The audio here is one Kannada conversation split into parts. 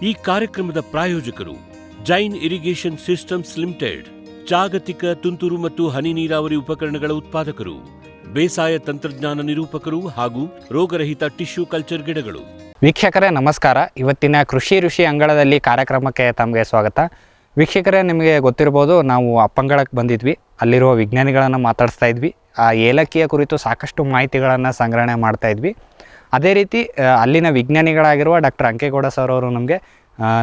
ಈ ಕಾರ್ಯಕ್ರಮದ ಪ್ರಾಯೋಜಕರು ಜೈನ್ ಇರಿಗೇಷನ್ ಸಿಸ್ಟಮ್ಸ್ ಲಿಮಿಟೆಡ್, ಜಾಗತಿಕ ತುಂತುರು ಮತ್ತು ಹನಿ ನೀರಾವರಿ ಉಪಕರಣಗಳ ಉತ್ಪಾದಕರು, ಬೇಸಾಯ ತಂತ್ರಜ್ಞಾನ ನಿರೂಪಕರು ಹಾಗೂ ರೋಗರಹಿತ ಟಿಶ್ಯೂ ಕಲ್ಚರ್ ಗಿಡಗಳು. ವೀಕ್ಷಕರೇ ನಮಸ್ಕಾರ. ಇವತ್ತಿನ ಕೃಷಿ ಋಷಿ ಅಂಗಳದಲ್ಲಿ ಕಾರ್ಯಕ್ರಮಕ್ಕೆ ತಮಗೆ ಸ್ವಾಗತ. ವೀಕ್ಷಕರೇ, ನಿಮಗೆ ಗೊತ್ತಿರ್ಬೋದು, ನಾವು ಅಪ್ಪಂಗಳಕ್ಕೆ ಬಂದಿದ್ವಿ. ಅಲ್ಲಿರುವ ವಿಜ್ಞಾನಿಗಳನ್ನು ಮಾತಾಡಿಸ್ತಾ ಇದ್ವಿ. ಆ ಏಲಕ್ಕಿಯ ಕುರಿತು ಸಾಕಷ್ಟು ಮಾಹಿತಿಗಳನ್ನು ಸಂಗ್ರಹಣೆ ಮಾಡ್ತಾ ಇದ್ವಿ. ಅದೇ ರೀತಿ ಅಲ್ಲಿನ ವಿಜ್ಞಾನಿಗಳಾಗಿರುವ ಡಾಕ್ಟರ್ ಅಂಕೇಗೌಡ ಸರ್ ಅವರು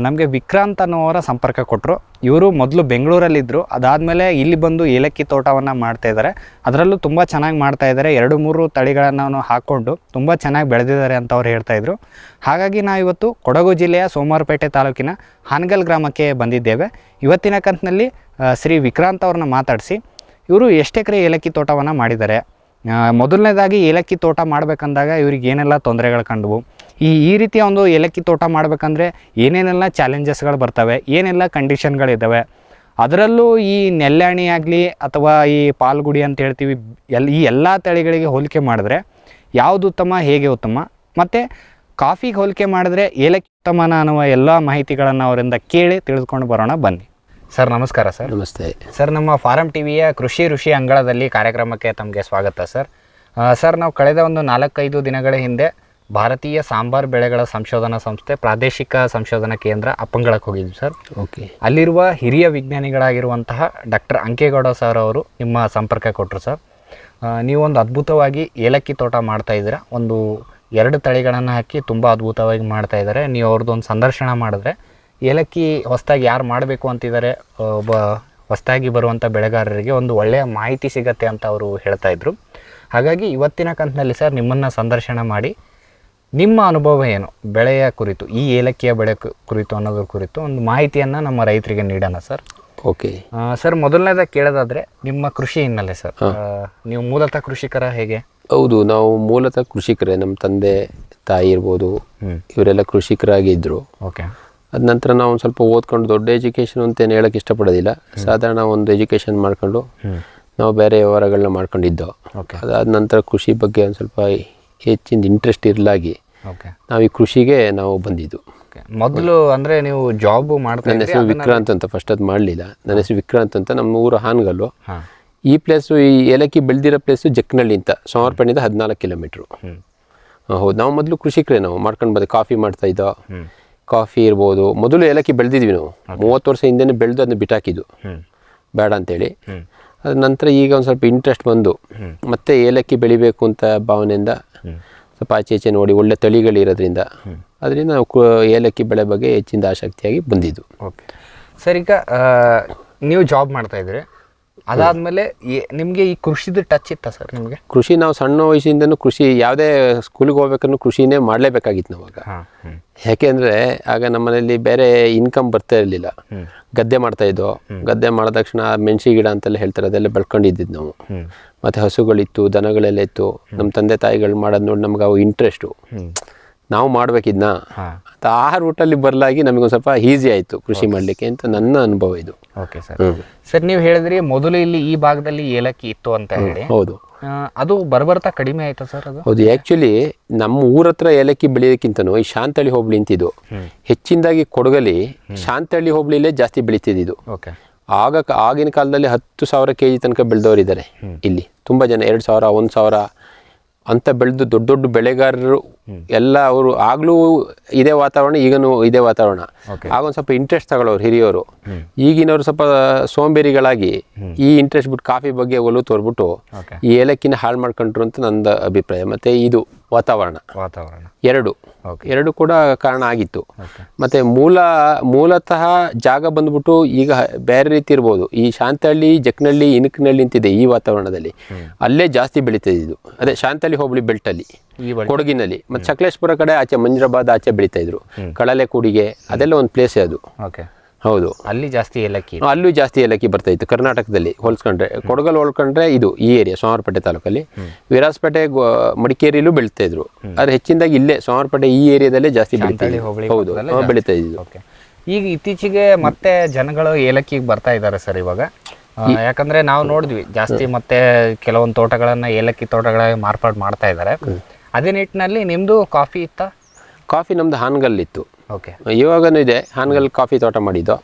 ನಮಗೆ ವಿಕ್ರಾಂತ್ ಅನ್ನೋವರ ಸಂಪರ್ಕ ಕೊಟ್ಟರು. ಇವರು ಮೊದಲು ಬೆಂಗಳೂರಲ್ಲಿದ್ದರು. ಅದಾದಮೇಲೆ ಇಲ್ಲಿ ಬಂದು ಏಲಕ್ಕಿ ತೋಟವನ್ನು ಮಾಡ್ತಾಯಿದ್ದಾರೆ. ಅದರಲ್ಲೂ ತುಂಬ ಚೆನ್ನಾಗಿ ಮಾಡ್ತಾಯಿದ್ದಾರೆ. 2-3 ತಳಿಗಳನ್ನು ಹಾಕ್ಕೊಂಡು ತುಂಬ ಚೆನ್ನಾಗಿ ಬೆಳೆದಿದ್ದಾರೆ ಅಂತ ಅವ್ರು ಹೇಳ್ತಾಯಿದ್ರು. ಹಾಗಾಗಿ ನಾವು ಇವತ್ತು ಕೊಡಗು ಜಿಲ್ಲೆಯ ಸೋಮವಾರಪೇಟೆ ತಾಲೂಕಿನ ಹಾನಗಲ್ ಗ್ರಾಮಕ್ಕೆ ಬಂದಿದ್ದೇವೆ. ಇವತ್ತಿನ ಕಂತಿನಲ್ಲಿ ಶ್ರೀ ವಿಕ್ರಾಂತ್ ಅವ್ರನ್ನ ಮಾತಾಡಿಸಿ ಇವರು ಎಷ್ಟು ಎಕರೆ ಏಲಕ್ಕಿ ತೋಟವನ್ನು ಮಾಡಿದ್ದಾರೆ, ಮೊದಲನೇದಾಗಿ ಏಲಕ್ಕಿ ತೋಟ ಮಾಡಬೇಕಂದಾಗ ಇವ್ರಿಗೆ ಏನೆಲ್ಲ ತೊಂದರೆಗಳು ಕಂಡವು, ಈ ರೀತಿಯ ಒಂದು ಏಲಕ್ಕಿ ತೋಟ ಮಾಡಬೇಕಂದ್ರೆ ಏನೇನೆಲ್ಲ ಚಾಲೆಂಜಸ್ಗಳು ಬರ್ತವೆ, ಏನೆಲ್ಲ ಕಂಡೀಷನ್ಗಳಿದ್ದಾವೆ, ಅದರಲ್ಲೂ ಈ ನೆಲ್ಯಾಣಿ ಆಗಲಿ ಅಥವಾ ಈ ಪಾಲ್ಗುಡಿ ಅಂತ ಹೇಳ್ತೀವಿ, ಈ ಎಲ್ಲ ತಳಿಗಳಿಗೆ ಹೋಲಿಕೆ ಮಾಡಿದ್ರೆ ಯಾವುದು ಉತ್ತಮ, ಹೇಗೆ ಉತ್ತಮ, ಮತ್ತು ಕಾಫಿಗೆ ಹೋಲಿಕೆ ಮಾಡಿದ್ರೆ ಏಲಕ್ಕಿ ಉತ್ತಮನ ಅನ್ನುವ ಎಲ್ಲ ಮಾಹಿತಿಗಳನ್ನು ಅವರಿಂದ ಕೇಳಿ ತಿಳಿದುಕೊಂಡು ಬರೋಣ ಬನ್ನಿ. ಸರ್ ನಮಸ್ಕಾರ. ಸರ್ ನಮಸ್ತೆ ಸರ್. ನಮ್ಮ ಫಾರಂ ಟಿವಿಯ ಕೃಷಿ ಋಷಿ ಅಂಗಳದಲ್ಲಿ ಕಾರ್ಯಕ್ರಮಕ್ಕೆ ತಮಗೆ ಸ್ವಾಗತ ಸರ್. ಸರ್, ನಾವು ಕಳೆದ ಒಂದು 4-5 ದಿನಗಳ ಹಿಂದೆ ಭಾರತೀಯ ಸಾಂಬಾರ್ ಬೆಳೆಗಳ ಸಂಶೋಧನಾ ಸಂಸ್ಥೆ ಪ್ರಾದೇಶಿಕ ಸಂಶೋಧನಾ ಕೇಂದ್ರ ಅಪ್ಪಂಗಳಕ್ಕೆ ಹೋಗಿದ್ವಿ ಸರ್. ಓಕೆ. ಅಲ್ಲಿರುವ ಹಿರಿಯ ವಿಜ್ಞಾನಿಗಳಾಗಿರುವಂತಹ ಡಾಕ್ಟರ್ ಅಂಕೇಗೌಡ ಸರ್ ಅವರು ನಿಮ್ಮ ಸಂಪರ್ಕ ಕೊಟ್ಟರು ಸರ್. ನೀವೊಂದು ಅದ್ಭುತವಾಗಿ ಏಲಕ್ಕಿ ತೋಟ ಮಾಡ್ತಾಯಿದ್ದೀರಾ. ಒಂದು 2 ತಳಿಗಳನ್ನು ಹಾಕಿ ತುಂಬ ಅದ್ಭುತವಾಗಿ ಮಾಡ್ತಾಯಿದ್ದಾರೆ. ನೀವು ಅವ್ರದ್ದೊಂದು ಸಂದರ್ಶನ ಮಾಡಿದ್ರೆ ಏಲಕ್ಕಿ ಹೊಸದಾಗಿ ಯಾರು ಮಾಡಬೇಕು ಅಂತಿದ್ದಾರೆ, ಒಬ್ಬ ಹೊಸದಾಗಿ ಬರುವಂಥ ಬೆಳೆಗಾರರಿಗೆ ಒಂದು ಒಳ್ಳೆಯ ಮಾಹಿತಿ ಸಿಗತ್ತೆ ಅಂತ ಅವರು ಹೇಳ್ತಾಯಿದ್ರು. ಹಾಗಾಗಿ ಇವತ್ತಿನ ಕಂತಿನಲ್ಲಿ ಸರ್ ನಿಮ್ಮನ್ನು ಸಂದರ್ಶನ ಮಾಡಿ ನಿಮ್ಮ ಅನುಭವ ಏನು ಬೆಳೆಯ ಕುರಿತು, ಈ ಏಲಕ್ಕಿಯ ಬೆಳೆ ಕುರಿತು ಅನ್ನೋದ್ರ ಕುರಿತು ಒಂದು ಮಾಹಿತಿಯನ್ನು ನಮ್ಮ ರೈತರಿಗೆ ನೀಡೋಣ ಸರ್. ಓಕೆ ಸರ್, ಮೊದಲನೇದಾಗಿ ಕೇಳೋದಾದರೆ ನಿಮ್ಮ ಕೃಷಿ ಹಿನ್ನೆಲೆ ಸರ್. ನೀವು ಮೂಲತಃ ಕೃಷಿಕರ ಹೇಗೆ? ಹೌದು, ನಾವು ಮೂಲತಃ ಕೃಷಿಕರೇ. ನಮ್ಮ ತಂದೆ ತಾಯಿ ಇರ್ಬೋದು, ಇವರೆಲ್ಲ ಕೃಷಿಕರಾಗಿದ್ದರು. ಓಕೆ. ಅದ ನಂತರ ನಾವು ಒಂದು ಸ್ವಲ್ಪ ಓದ್ಕೊಂಡು ದೊಡ್ಡ ಎಜುಕೇಷನ್ ಅಂತೇನು ಹೇಳೋಕ್ಕೆ ಇಷ್ಟಪಡೋದಿಲ್ಲ. ಸಾಧಾರಣ ಒಂದು ಎಜುಕೇಷನ್ ಮಾಡ್ಕೊಂಡು ನಾವು ಬೇರೆ ವ್ಯವಹಾರಗಳನ್ನ ಮಾಡ್ಕೊಂಡಿದ್ದೋ. ಅದಾದ ನಂತರ ಕೃಷಿ ಬಗ್ಗೆ ಒಂದು ಸ್ವಲ್ಪ ಹೆಚ್ಚಿನ ಇಂಟ್ರೆಸ್ಟ್ ಇರಲಾಗಿ ನಾವು ಈ ಕೃಷಿಗೆ ನಾವು ಬಂದಿದ್ದು. ಮೊದಲು ಅಂದರೆ ನೀವು ಜಾಬ್ ಮಾಡ್ತಾ? ನನ್ನ ಹೆಸರು ವಿಕ್ರಾಂತ್ ಅಂತ. ಫಸ್ಟ್ ಅದು ಮಾಡಲಿಲ್ಲ. ನನ್ನ ಹೆಸರು ವಿಕ್ರಾಂತ್ ಅಂತ. ನಮ್ಮ ಊರು ಹಾನಗಲ್ಲು. ಈ ಪ್ಲೇಸು, ಈ ಏಲಕ್ಕಿ ಬೆಳೆದಿರೋ ಪ್ಲೇಸು ಜಕ್ಕನಹಳ್ಳಿ ಅಂತ, ಸೋಮವಾರಪೇಟೆಯಿಂದ 14 ಕಿಲೋಮೀಟ್ರು. ಹೌದು, ನಾವು ಮೊದಲು ಕೃಷಿಕರೇ. ನಾವು ಮಾಡ್ಕೊಂಡು ಬಂದೆ. ಕಾಫಿ ಮಾಡ್ತಾಯಿದ್ದೋ. ಕಾಫಿ ಇರ್ಬೋದು. ಮೊದಲು ಏಲಕ್ಕಿ ಬೆಳೆದಿದ್ವಿ ನಾವು. 30 ವರ್ಷ ಹಿಂದೆನೇ ಬೆಳೆದು ಅದನ್ನ ಬಿಟ್ಟಾಕಿದ್ದು ಬೇಡ ಅಂತೇಳಿ. ಅದ ನಂತರ ಈಗ ಒಂದು ಸ್ವಲ್ಪ ಇಂಟ್ರೆಸ್ಟ್ ಬಂದು ಮತ್ತೆ ಏಲಕ್ಕಿ ಬೆಳಿಬೇಕು ಅಂತ ಭಾವನೆಯಿಂದ ಸ್ವಲ್ಪ ಆಚೆ ನೋಡಿ ಒಳ್ಳೆ ತಳಿಗಳಿರೋದ್ರಿಂದ ಅದರಿಂದ ನಾವು ಏಲಕ್ಕಿ ಬೆಳೆ ಬಗ್ಗೆ ಹೆಚ್ಚಿನ ಆಸಕ್ತಿಯಾಗಿ ಬಂದಿದ್ದು. Okay sir. ಈಗ ನೀವು ಜಾಬ್ ಮಾಡ್ತಾಯಿದ್ರಿ, ಅದಾದಮೇಲೆ ನಿಮಗೆ ಈ ಕೃಷಿದು ಟಚ್ ಇತ್ತಾ ಸರ್ ನಿಮಗೆ? ಕೃಷಿ ನಾವು ಸಣ್ಣ ವಯಸ್ಸಿಂದನೂ ಕೃಷಿ, ಯಾವುದೇ ಸ್ಕೂಲಿಗೆ ಹೋಗ್ಬೇಕನ್ನು ಕೃಷಿನೇ ಮಾಡಲೇಬೇಕಾಗಿತ್ತು ನಾವಾಗ. ಯಾಕೆಂದರೆ ಆಗ ನಮ್ಮನೇಲಿ ಬೇರೆ ಇನ್ಕಮ್ ಬರ್ತಾ ಇರಲಿಲ್ಲ. ಗದ್ದೆ ಮಾಡ್ತಾಯಿದ್ದೋ. ಗದ್ದೆ ಮಾಡಿದ ತಕ್ಷಣ ಮೆಣಸಿ ಗಿಡ ಅಂತೆಲ್ಲ ಹೇಳ್ತಾರೆ, ಅದೆಲ್ಲ ಬೆಳ್ಕೊಂಡಿದ್ದು ನಾವು. ಮತ್ತು ಹಸುಗಳಿತ್ತು, ದನಗಳೆಲ್ಲ ಇತ್ತು. ನಮ್ಮ ತಂದೆ ತಾಯಿಗಳು ಮಾಡೋದು ನೋಡಿ ನಮ್ಗೆ ಅವು ಇಂಟ್ರೆಸ್ಟು. ನಾವು ಮಾಡಬೇಕಿದ್ನ ಅಂತ ಆ ರೂಟಲ್ಲಿ ಬರಲಾಗಿ ನಮಗೊಂದು ಸ್ವಲ್ಪ ಈಸಿ ಆಯಿತು ಕೃಷಿ ಮಾಡಲಿಕ್ಕೆ ಅಂತ ನನ್ನ ಅನುಭವ ಇದು. Okay sir. ಸರ್, ನೀವು ಹೇಳಿದ್ರಿ ಮೊದಲು ಇಲ್ಲಿ ಈ ಭಾಗದಲ್ಲಿ ಏಲಕ್ಕಿ ಇತ್ತು ಅಂತ ಹೇಳಿ. ಹೌದು. ಅದು ಬರ್ತಾ ಕಡಿಮೆ ಆಯ್ತಾ ಸರ್ ಅದು? ಹೌದು. ಆ್ಯಕ್ಚುಲಿ ನಮ್ಮ ಊರ ಹತ್ರ ಏಲಕ್ಕಿ ಬೆಳೆಯೋದಕ್ಕಿಂತನೂ ಈ ಶಾಂತಳ್ಳಿ ಹೋಬಳಿ ಅಂತಿದ್ದು ಹೆಚ್ಚಿನದಾಗಿ ಕೊಡಗಲ್ಲಿ ಶಾಂತಳ್ಳಿ ಹೋಬಳಿಲೇ ಜಾಸ್ತಿ ಬೆಳೀತಿದ್ದು. ಓಕೆ. ಆಗಿನ ಕಾಲದಲ್ಲಿ 10,000 kg ತನಕ ಬೆಳೆದವರಿದ್ದಾರೆ ಇಲ್ಲಿ. ತುಂಬ ಜನ 2,000, 1,000 ಅಂತ ಬೆಳೆದು ದೊಡ್ಡ ದೊಡ್ಡ ಬೆಳೆಗಾರರು ಎಲ್ಲ. ಅವರು ಆಗಲೂ ಇದೇ ವಾತಾವರಣ, ಈಗನೂ ಇದೇ ವಾತಾವರಣ. ಆಗೊಂದು ಸ್ವಲ್ಪ ಇಂಟ್ರೆಸ್ಟ್ ತಗೊಳ್ಳೋರು ಹಿರಿಯವರು. ಈಗಿನವರು ಸ್ವಲ್ಪ ಸೋಂಬೇರಿಗಳಾಗಿ ಈ ಇಂಟ್ರೆಸ್ಟ್ ಬಿಟ್ಟು ಕಾಫಿ ಬಗ್ಗೆ ಒಲವು ತೋರ್ಬಿಟ್ಟು ಈ ಏಲಕ್ಕಿನ ಹಾಳು ಮಾಡ್ಕೊಂಡ್ರು ಅಂತ ನನ್ನ ಅಭಿಪ್ರಾಯ. ಮತ್ತು ಇದು ವಾತಾವರಣ ಎರಡು ಕೂಡ ಕಾರಣ ಆಗಿತ್ತು. ಮತ್ತು ಮೂಲತಃ ಜಾಗ ಬಂದ್ಬಿಟ್ಟು ಈಗ ಬೇರೆ ರೀತಿ ಇರ್ಬೋದು. ಈ ಶಾಂತಹಳ್ಳಿ, ಜಕ್ಕನಹಳ್ಳಿ, ಇನಕನಹಳ್ಳಿ ಅಂತಿದೆ ಈ ವಾತಾವರಣದಲ್ಲಿ. ಅಲ್ಲೇ ಜಾಸ್ತಿ ಬೆಳೀತಿದ್ದು. ಅದೇ ಶಾಂತಹಳ್ಳಿ ಹೋಬಳಿ ಬೆಲ್ಟಲ್ಲಿ, ಕೊಡಗಿನಲ್ಲಿ. ಮತ್ತು ಸಕಲೇಶ್ಪುರ ಕಡೆ ಆಚೆ ಮಂಜರಾಬಾದ್ ಆಚೆ ಬೆಳೀತಾ ಇದ್ರು. ಕಳಲೆ ಕೂಡಿಗೆ ಅದೆಲ್ಲ ಒಂದು ಪ್ಲೇಸೇ ಅದು. ಹೌದು. ಅಲ್ಲಿ ಜಾಸ್ತಿ ಏಲಕ್ಕಿ, ಅಲ್ಲೂ ಜಾಸ್ತಿ ಏಲಕ್ಕಿ ಬರ್ತಾ ಇತ್ತು ಕರ್ನಾಟಕದಲ್ಲಿ ಹೋಲಿಸ್ಕೊಂಡ್ರೆ. ಕೊಡಗಲ್ಲಿ ಹೋಲ್ಕೊಂಡ್ರೆ ಇದು ಈ ಏರಿಯಾ ಸೋಮವಾರಪೇಟೆ ತಾಲೂಕಲ್ಲಿ. ವಿರಾಜಪೇಟೆ, ಮಡಿಕೇರಿಯಲ್ಲೂ ಬೆಳೀತಾ ಇದ್ರು. ಆದರೆ ಹೆಚ್ಚಿನದಾಗಿ ಇಲ್ಲೇ ಸೋಮವಾರಪೇಟೆ ಈ ಏರಿಯಾದಲ್ಲೇ ಜಾಸ್ತಿ ಬೆಳೀತಾ ಇದ್ರು. ಹೌದು, ಬೆಳೀತಾ ಇದ್ದು. ಈಗ ಇತ್ತೀಚೆಗೆ ಮತ್ತೆ ಜನಗಳು ಏಲಕ್ಕಿಗೆ ಬರ್ತಾ ಇದ್ದಾರೆ ಸರ್ ಇವಾಗ. ಯಾಕಂದ್ರೆ ನಾವು ನೋಡಿದ್ವಿ ಜಾಸ್ತಿ ಮತ್ತೆ ಕೆಲವೊಂದು ತೋಟಗಳನ್ನ ಏಲಕ್ಕಿ ತೋಟಗಳಾಗಿ ಮಾರ್ಪಾಡು ಮಾಡ್ತಾ ಇದ್ದಾರೆ. ಅದೇ ನಿಟ್ಟಿನಲ್ಲಿ ನಿಮ್ದು ಕಾಫಿ ಇತ್ತಾ? ಕಾಫಿ ನಮ್ದು ಹಾನಗಲ್ಲಿತ್ತು. ಓಕೆ. ಇವಾಗನೂ ಇದೆ, ಹಾನಗಲ್ ಕಾಫಿ ತೋಟ ಮಾಡಿದ್ದು.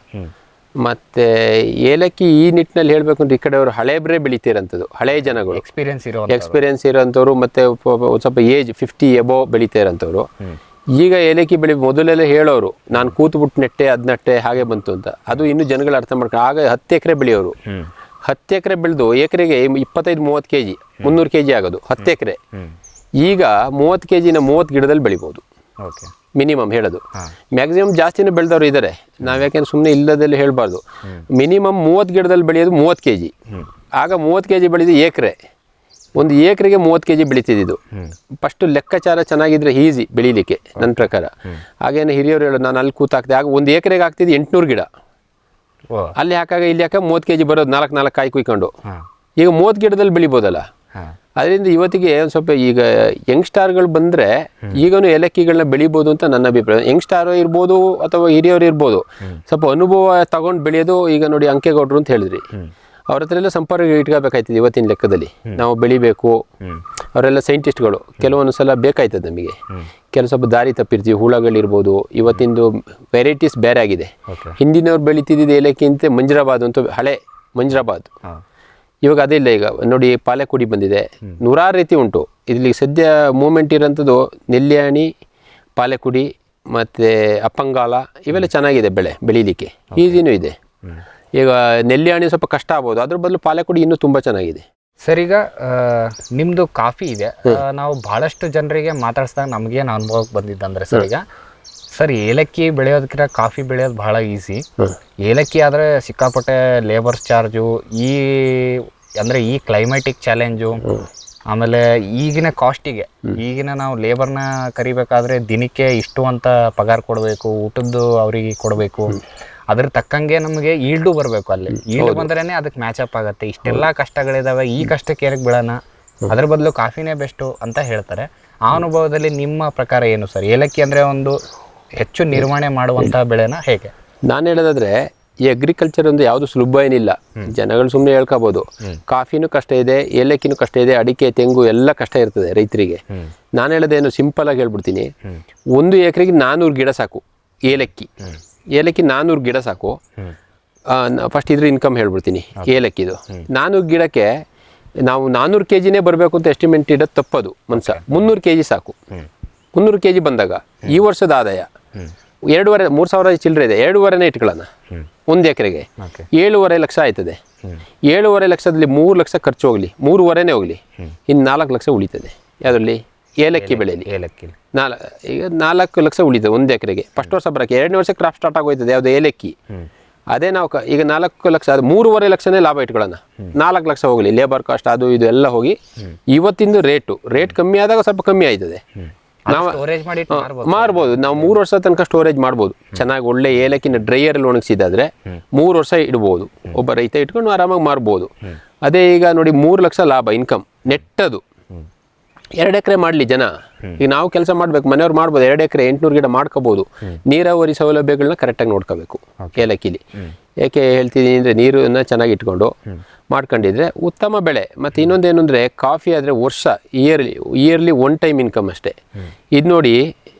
ಮತ್ತು ಏಲಕ್ಕಿ ಈ ನಿಟ್ಟಿನಲ್ಲಿ ಹೇಳಬೇಕು ಅಂದರೆ ಈ ಕಡೆ ಅವರು ಹಳೇಬ್ರೆ ಬೆಳಿತೀರಂಥದ್ದು, ಹಳೆಯ ಜನಗಳು, ಎಕ್ಸ್ಪೀರಿಯನ್ಸ್ ಇರೋಂಥವ್ರು, ಮತ್ತು ಸ್ವಲ್ಪ ಏಜ್ 50 ಎಬೋ ಬೆಳಿತಾ ಇರೋಂಥವ್ರು. ಈಗ ಏಲಕ್ಕಿ ಬೆಳೆ ಮೊದಲೆಲ್ಲ ಹೇಳೋರು ನಾನು ಕೂತ್ಬಿಟ್ಟು ನೆಟ್ಟೆ ಅದು ನಟ್ಟೆ ಹಾಗೆ ಬಂತು ಅಂತ. ಅದು ಇನ್ನೂ ಜನಗಳು ಅರ್ಥ ಮಾಡ್ಕೊಂಡು ಆಗ 10 ಎಕರೆ ಬೆಳೆಯೋರು. 10 ಎಕರೆ ಬೆಳೆದು ಎಕರೆಗೆ 25-30 kg 300 kg ಆಗೋದು 10 ಎಕರೆ. ಈಗ 30 kgನ 30 ಗಿಡದಲ್ಲಿ ಬೆಳಿಬೋದು ಮಿನಿಮಮ್ ಹೇಳೋದು. ಮ್ಯಾಕ್ಸಿಮಮ್ ಜಾಸ್ತಿನೂ ಬೆಳೆದವರು ಇದ್ದಾರೆ, ನಾವು ಯಾಕೆಂದ್ರೆ ಸುಮ್ಮನೆ ಇಲ್ಲದಲ್ಲಿ ಹೇಳಬಾರ್ದು. ಮಿನಿಮಮ್ 30 ಗಿಡದಲ್ಲಿ ಬೆಳೆಯೋದು 30 kg. ಆಗ 30 kg ಬೆಳೆದು ಎಕರೆ, ಒಂದು ಎಕರೆಗೆ 30 kg ಬೆಳೀತಿದ್ದು. ಫಸ್ಟು ಲೆಕ್ಕಾಚಾರ ಚೆನ್ನಾಗಿದ್ರೆ ಈಸಿ ಬೆಳೀಲಿಕ್ಕೆ ನನ್ನ ಪ್ರಕಾರ. ಹಾಗೇನು ಹಿರಿಯರು ಹೇಳೋದು ನಾನು ಅಲ್ಲಿ ಕೂತಾಕ್ದೆ, ಆಗ ಒಂದು ಎಕರೆಗೆ ಆಗ್ತಿದ್ದು 800 ಗಿಡ. ಅಲ್ಲಿ ಹಾಕಾಗ ಇಲ್ಲಿ ಹಾಕ 30 kg ಬರೋದು 4 ಕಾಯಿ ಕುಯ್ಕೊಂಡು. ಈಗ 30 ಗಿಡದಲ್ಲಿ ಬೆಳಿಬೋದಲ್ಲ. ಅದರಿಂದ ಇವತ್ತಿಗೆ ಒಂದು ಸ್ವಲ್ಪ ಈಗ ಯಂಗ್ಸ್ಟಾರ್ಗಳು ಬಂದರೆ ಈಗನೂ ಏಲಕ್ಕಿಗಳನ್ನ ಬೆಳಿಬೋದು ಅಂತ ನನ್ನ ಅಭಿಪ್ರಾಯ. ಯಂಗ್ಸ್ಟಾರು ಇರ್ಬೋದು ಅಥವಾ ಹಿರಿಯವರು ಇರ್ಬೋದು, ಸ್ವಲ್ಪ ಅನುಭವ ತಗೊಂಡು ಬೆಳೆಯೋದು. ಈಗ ನೋಡಿ ಅಂಕೇಗೌಡರು ಅಂತ ಹೇಳಿದ್ರಿ, ಅವ್ರ ಹತ್ರ ಎಲ್ಲ ಸಂಪರ್ಕ ಇಟ್ಕೋಬೇಕಾಯ್ತದೆ ಇವತ್ತಿನ ಲೆಕ್ಕದಲ್ಲಿ. ನಾವು ಬೆಳಿಬೇಕು, ಅವರೆಲ್ಲ ಸೈಂಟಿಸ್ಟ್ಗಳು. ಕೆಲವೊಂದು ಸಲ ಬೇಕಾಯ್ತದೆ ನಮಗೆ, ಕೆಲವು ಸ್ವಲ್ಪ ದಾರಿ ತಪ್ಪಿರ್ತೀವಿ, ಹುಳಗಳಿರ್ಬೋದು. ಇವತ್ತಿಂದು ವೆರೈಟೀಸ್ ಬೇರೆ ಆಗಿದೆ. ಹಿಂದಿನವ್ರು ಬೆಳೀತಿದ್ದ ಏಲಕ್ಕಿ ಅಂತ ಮಂಜ್ರಾಬಾದ್ ಅಂತ, ಹಳೆ ಮಂಜ್ರಾಬಾದ್. ಇವಾಗ ಅದೇ ಇಲ್ಲ. ಈಗ ನೋಡಿ ಪಾಲೆಕುಡಿ ಬಂದಿದೆ, ನೂರಾರು ರೀತಿ ಉಂಟು. ಇಲ್ಲಿ ಸದ್ಯ ಮೂಮೆಂಟ್ ಇರೋಂಥದ್ದು ನೆಲ್ಯಾಣಿ, ಪಾಲೆಕುಡಿ ಮತ್ತು ಅಪ್ಪಂಗಾಲ, ಇವೆಲ್ಲ ಚೆನ್ನಾಗಿದೆ ಬೆಳೀಲಿಕ್ಕೆ, ಈಸಿನೂ ಇದೆ. ಈಗ ನೆಲ್ಯಾಣಿ ಸ್ವಲ್ಪ ಕಷ್ಟ ಆಗ್ಬೋದು, ಅದ್ರ ಬದಲು ಪಾಲೆಕುಡಿ ಇನ್ನೂ ತುಂಬ ಚೆನ್ನಾಗಿದೆ. ಸರ್, ಈಗ ನಿಮ್ಮದು ಕಾಫಿ ಇದೆ, ನಾವು ಭಾಳಷ್ಟು ಜನರಿಗೆ ಮಾತಾಡಿಸಿದಾಗ ನಮಗೇನು ಅನುಭವಕ್ಕೆ ಬಂದಿದ್ದಂದರೆ ಸರ್, ಈಗ ಸರ್ ಏಲಕ್ಕಿ ಬೆಳೆಯೋದಕ್ಕಿಂತ ಕಾಫಿ ಬೆಳೆಯೋದು ಭಾಳ ಈಸಿ. ಏಲಕ್ಕಿ ಆದರೆ ಸಿಕ್ಕಾಪಟ್ಟೆ ಲೇಬರ್ಸ್ ಚಾರ್ಜು, ಅಂದರೆ ಈ ಕ್ಲೈಮ್ಯಾಟಿಕ್ ಚಾಲೆಂಜು, ಆಮೇಲೆ ಈಗಿನ ಕಾಸ್ಟಿಗೆ, ಈಗಿನ ನಾವು ಲೇಬರ್ನ ಕರಿಬೇಕಾದ್ರೆ ದಿನಕ್ಕೆ ಇಷ್ಟು ಅಂತ ಪಗಾರ ಕೊಡಬೇಕು, ಊಟದ್ದು ಅವರಿಗೆ ಕೊಡಬೇಕು, ಅದ್ರ ತಕ್ಕಂಗೆ ನಮಗೆ ಈಲ್ಡು ಬರಬೇಕು. ಅಲ್ಲಿ ಈಲ್ಡು ಬಂದ್ರೇ ಅದಕ್ಕೆ ಮ್ಯಾಚಪ್ ಆಗುತ್ತೆ. ಇಷ್ಟೆಲ್ಲ ಕಷ್ಟಗಳಿದಾವೆ, ಈ ಕಷ್ಟಕ್ಕೆ ಏನಕ್ಕೆ ಬೀಳೋಣ, ಅದ್ರ ಬದಲು ಕಾಫಿನೇ ಬೆಸ್ಟು ಅಂತ ಹೇಳ್ತಾರೆ. ಆ ಅನುಭವದಲ್ಲಿ ನಿಮ್ಮ ಪ್ರಕಾರ ಏನು ಸರ್? ಏಲಕ್ಕಿ ಅಂದರೆ ಒಂದು ಹೆಚ್ಚು ನಿರ್ವಹಣೆ ಮಾಡುವಂಥ ಬೆಳೆನ ಹೇಗೆ? ನಾನು ಹೇಳೋದಾದ್ರೆ, ಈ ಅಗ್ರಿಕಲ್ಚರ್ ಒಂದು ಯಾವುದು ಸುಲಭ ಏನಿಲ್ಲ. ಜನಗಳು ಸುಮ್ಮನೆ ಹೇಳ್ಕೋಬೋದು. ಕಾಫಿನೂ ಕಷ್ಟ ಇದೆ, ಏಲಕ್ಕಿನೂ ಕಷ್ಟ ಇದೆ, ಅಡಿಕೆ, ತೆಂಗು ಎಲ್ಲ ಕಷ್ಟ ಇರ್ತದೆ ರೈತರಿಗೆ. ನಾನು ಹೇಳೋದೇನು ಸಿಂಪಲ್ ಆಗಿ ಹೇಳ್ಬಿಡ್ತೀನಿ. 1 ಎಕರೆಗೆ 400 ಗಿಡ ಸಾಕು ಏಲಕ್ಕಿ 400 ಗಿಡ ಸಾಕು. ಫಸ್ಟ್ ಇದ್ರ ಇನ್ಕಮ್ ಹೇಳ್ಬಿಡ್ತೀನಿ. ಏಲಕ್ಕಿದು 400 ಗಿಡಕ್ಕೆ ನಾವು 400 kgನೇ ಬರಬೇಕು ಅಂತ ಎಸ್ಟಿಮೇಟ್ ಇಡೋದು ತಪ್ಪದು. ಮನ್ಸ 300 kg ಸಾಕು. 300 kg ಬಂದಾಗ ಈ ವರ್ಷದ ಆದಾಯ 3,000 ಚಿಲ್ಲರೆ ಇದೆ, 2.5ನೇ ಇಟ್ಕೊಳ್ಳೋಣ. 1 ಎಕರೆಗೆ 7.5 ಲಕ್ಷ ಆಯ್ತದೆ. 7.5 ಲಕ್ಷದಲ್ಲಿ 3 ಲಕ್ಷ ಖರ್ಚು ಹೋಗಲಿ, 3.5ನೇ ಹೋಗಲಿ, ಇನ್ನು 4 ಲಕ್ಷ ಉಳಿತದೆ. ಯಾವುದರಲ್ಲಿ? ಏಲಕ್ಕಿ ಬೆಳೆಯಲ್ಲಿ ಈಗ 4 ಲಕ್ಷ ಉಳಿತದೆ 1 ಎಕರೆಗೆ. ಫಸ್ಟ್ ವರ್ಷ ಬರೋಕ್ಕೆ 2ನೇ ವರ್ಷ ಕ್ರಾಪ್ ಸ್ಟಾರ್ಟ್ ಆಗೋಯ್ತದೆ. ಯಾವುದು? ಏಲಕ್ಕಿ. ಅದೇ ನಾವು ಈಗ 4 ಲಕ್ಷ, ಅದು 3.5 ಲಕ್ಷನೇ ಲಾಭ ಇಟ್ಕೊಳ್ಳೋಣ. 4 ಲಕ್ಷ ಹೋಗಲಿ, ಲೇಬರ್ ಕಾಸ್ಟ್ ಅದು ಇದು ಎಲ್ಲ ಹೋಗಿ. ಇವತ್ತಿಂದು ರೇಟ್ ಕಮ್ಮಿ ಆದಾಗ ಸ್ವಲ್ಪ ಕಮ್ಮಿ ಆಯ್ತದೆ. ನಾವು ಮಾರ್ಬೋದು. ನಾವು 3 ವರ್ಷ ತನಕ ಸ್ಟೋರೇಜ್ ಮಾಡ್ಬೋದು. ಚೆನ್ನಾಗಿ ಒಳ್ಳೆ ಏಲಕ್ಕಿನ ಡ್ರೈಯರಲ್ಲಿ ಒಣಗಿಸಿದಾದ್ರೆ 3 ವರ್ಷ ಇಡ್ಬೋದು. ಒಬ್ಬ ರೈತ ಇಟ್ಕೊಂಡು ಆರಾಮಾಗಿ ಮಾರ್ಬೋದು. ಅದೇ ಈಗ ನೋಡಿ 3 ಲಕ್ಷ ಲಾಭ ಇನ್ಕಮ್ ನೆಟ್ಟದು. 2 ಎಕರೆ ಮಾಡಲಿ ಜನ. ಈಗ ನಾವು ಕೆಲಸ ಮಾಡ್ಬೇಕು, ಮನೆಯವ್ರು ಮಾಡ್ಬೋದು. 2 ಎಕರೆ 800 ಗಿಡ ಮಾಡ್ಕೋಬೋದು. ನೀರಾವರಿ ಸೌಲಭ್ಯಗಳನ್ನ ಕರೆಕ್ಟಾಗಿ ನೋಡ್ಕೋಬೇಕು ಏಲಕ್ಕಿಲಿ. ಯಾಕೆ ಹೇಳ್ತಿದ್ದೀನಿ ಅಂದರೆ, ನೀರನ್ನು ಚೆನ್ನಾಗಿ ಇಟ್ಕೊಂಡು ಮಾಡ್ಕೊಂಡಿದ್ರೆ ಉತ್ತಮ ಬೆಳೆ. ಮತ್ತು ಇನ್ನೊಂದೇನು ಅಂದರೆ, ಕಾಫಿ ಆದರೆ ವರ್ಷ ಇಯರ್ಲಿ 1 ಟೈಮ್ ಇನ್ಕಮ್ ಅಷ್ಟೇ. ಇದು ನೋಡಿ,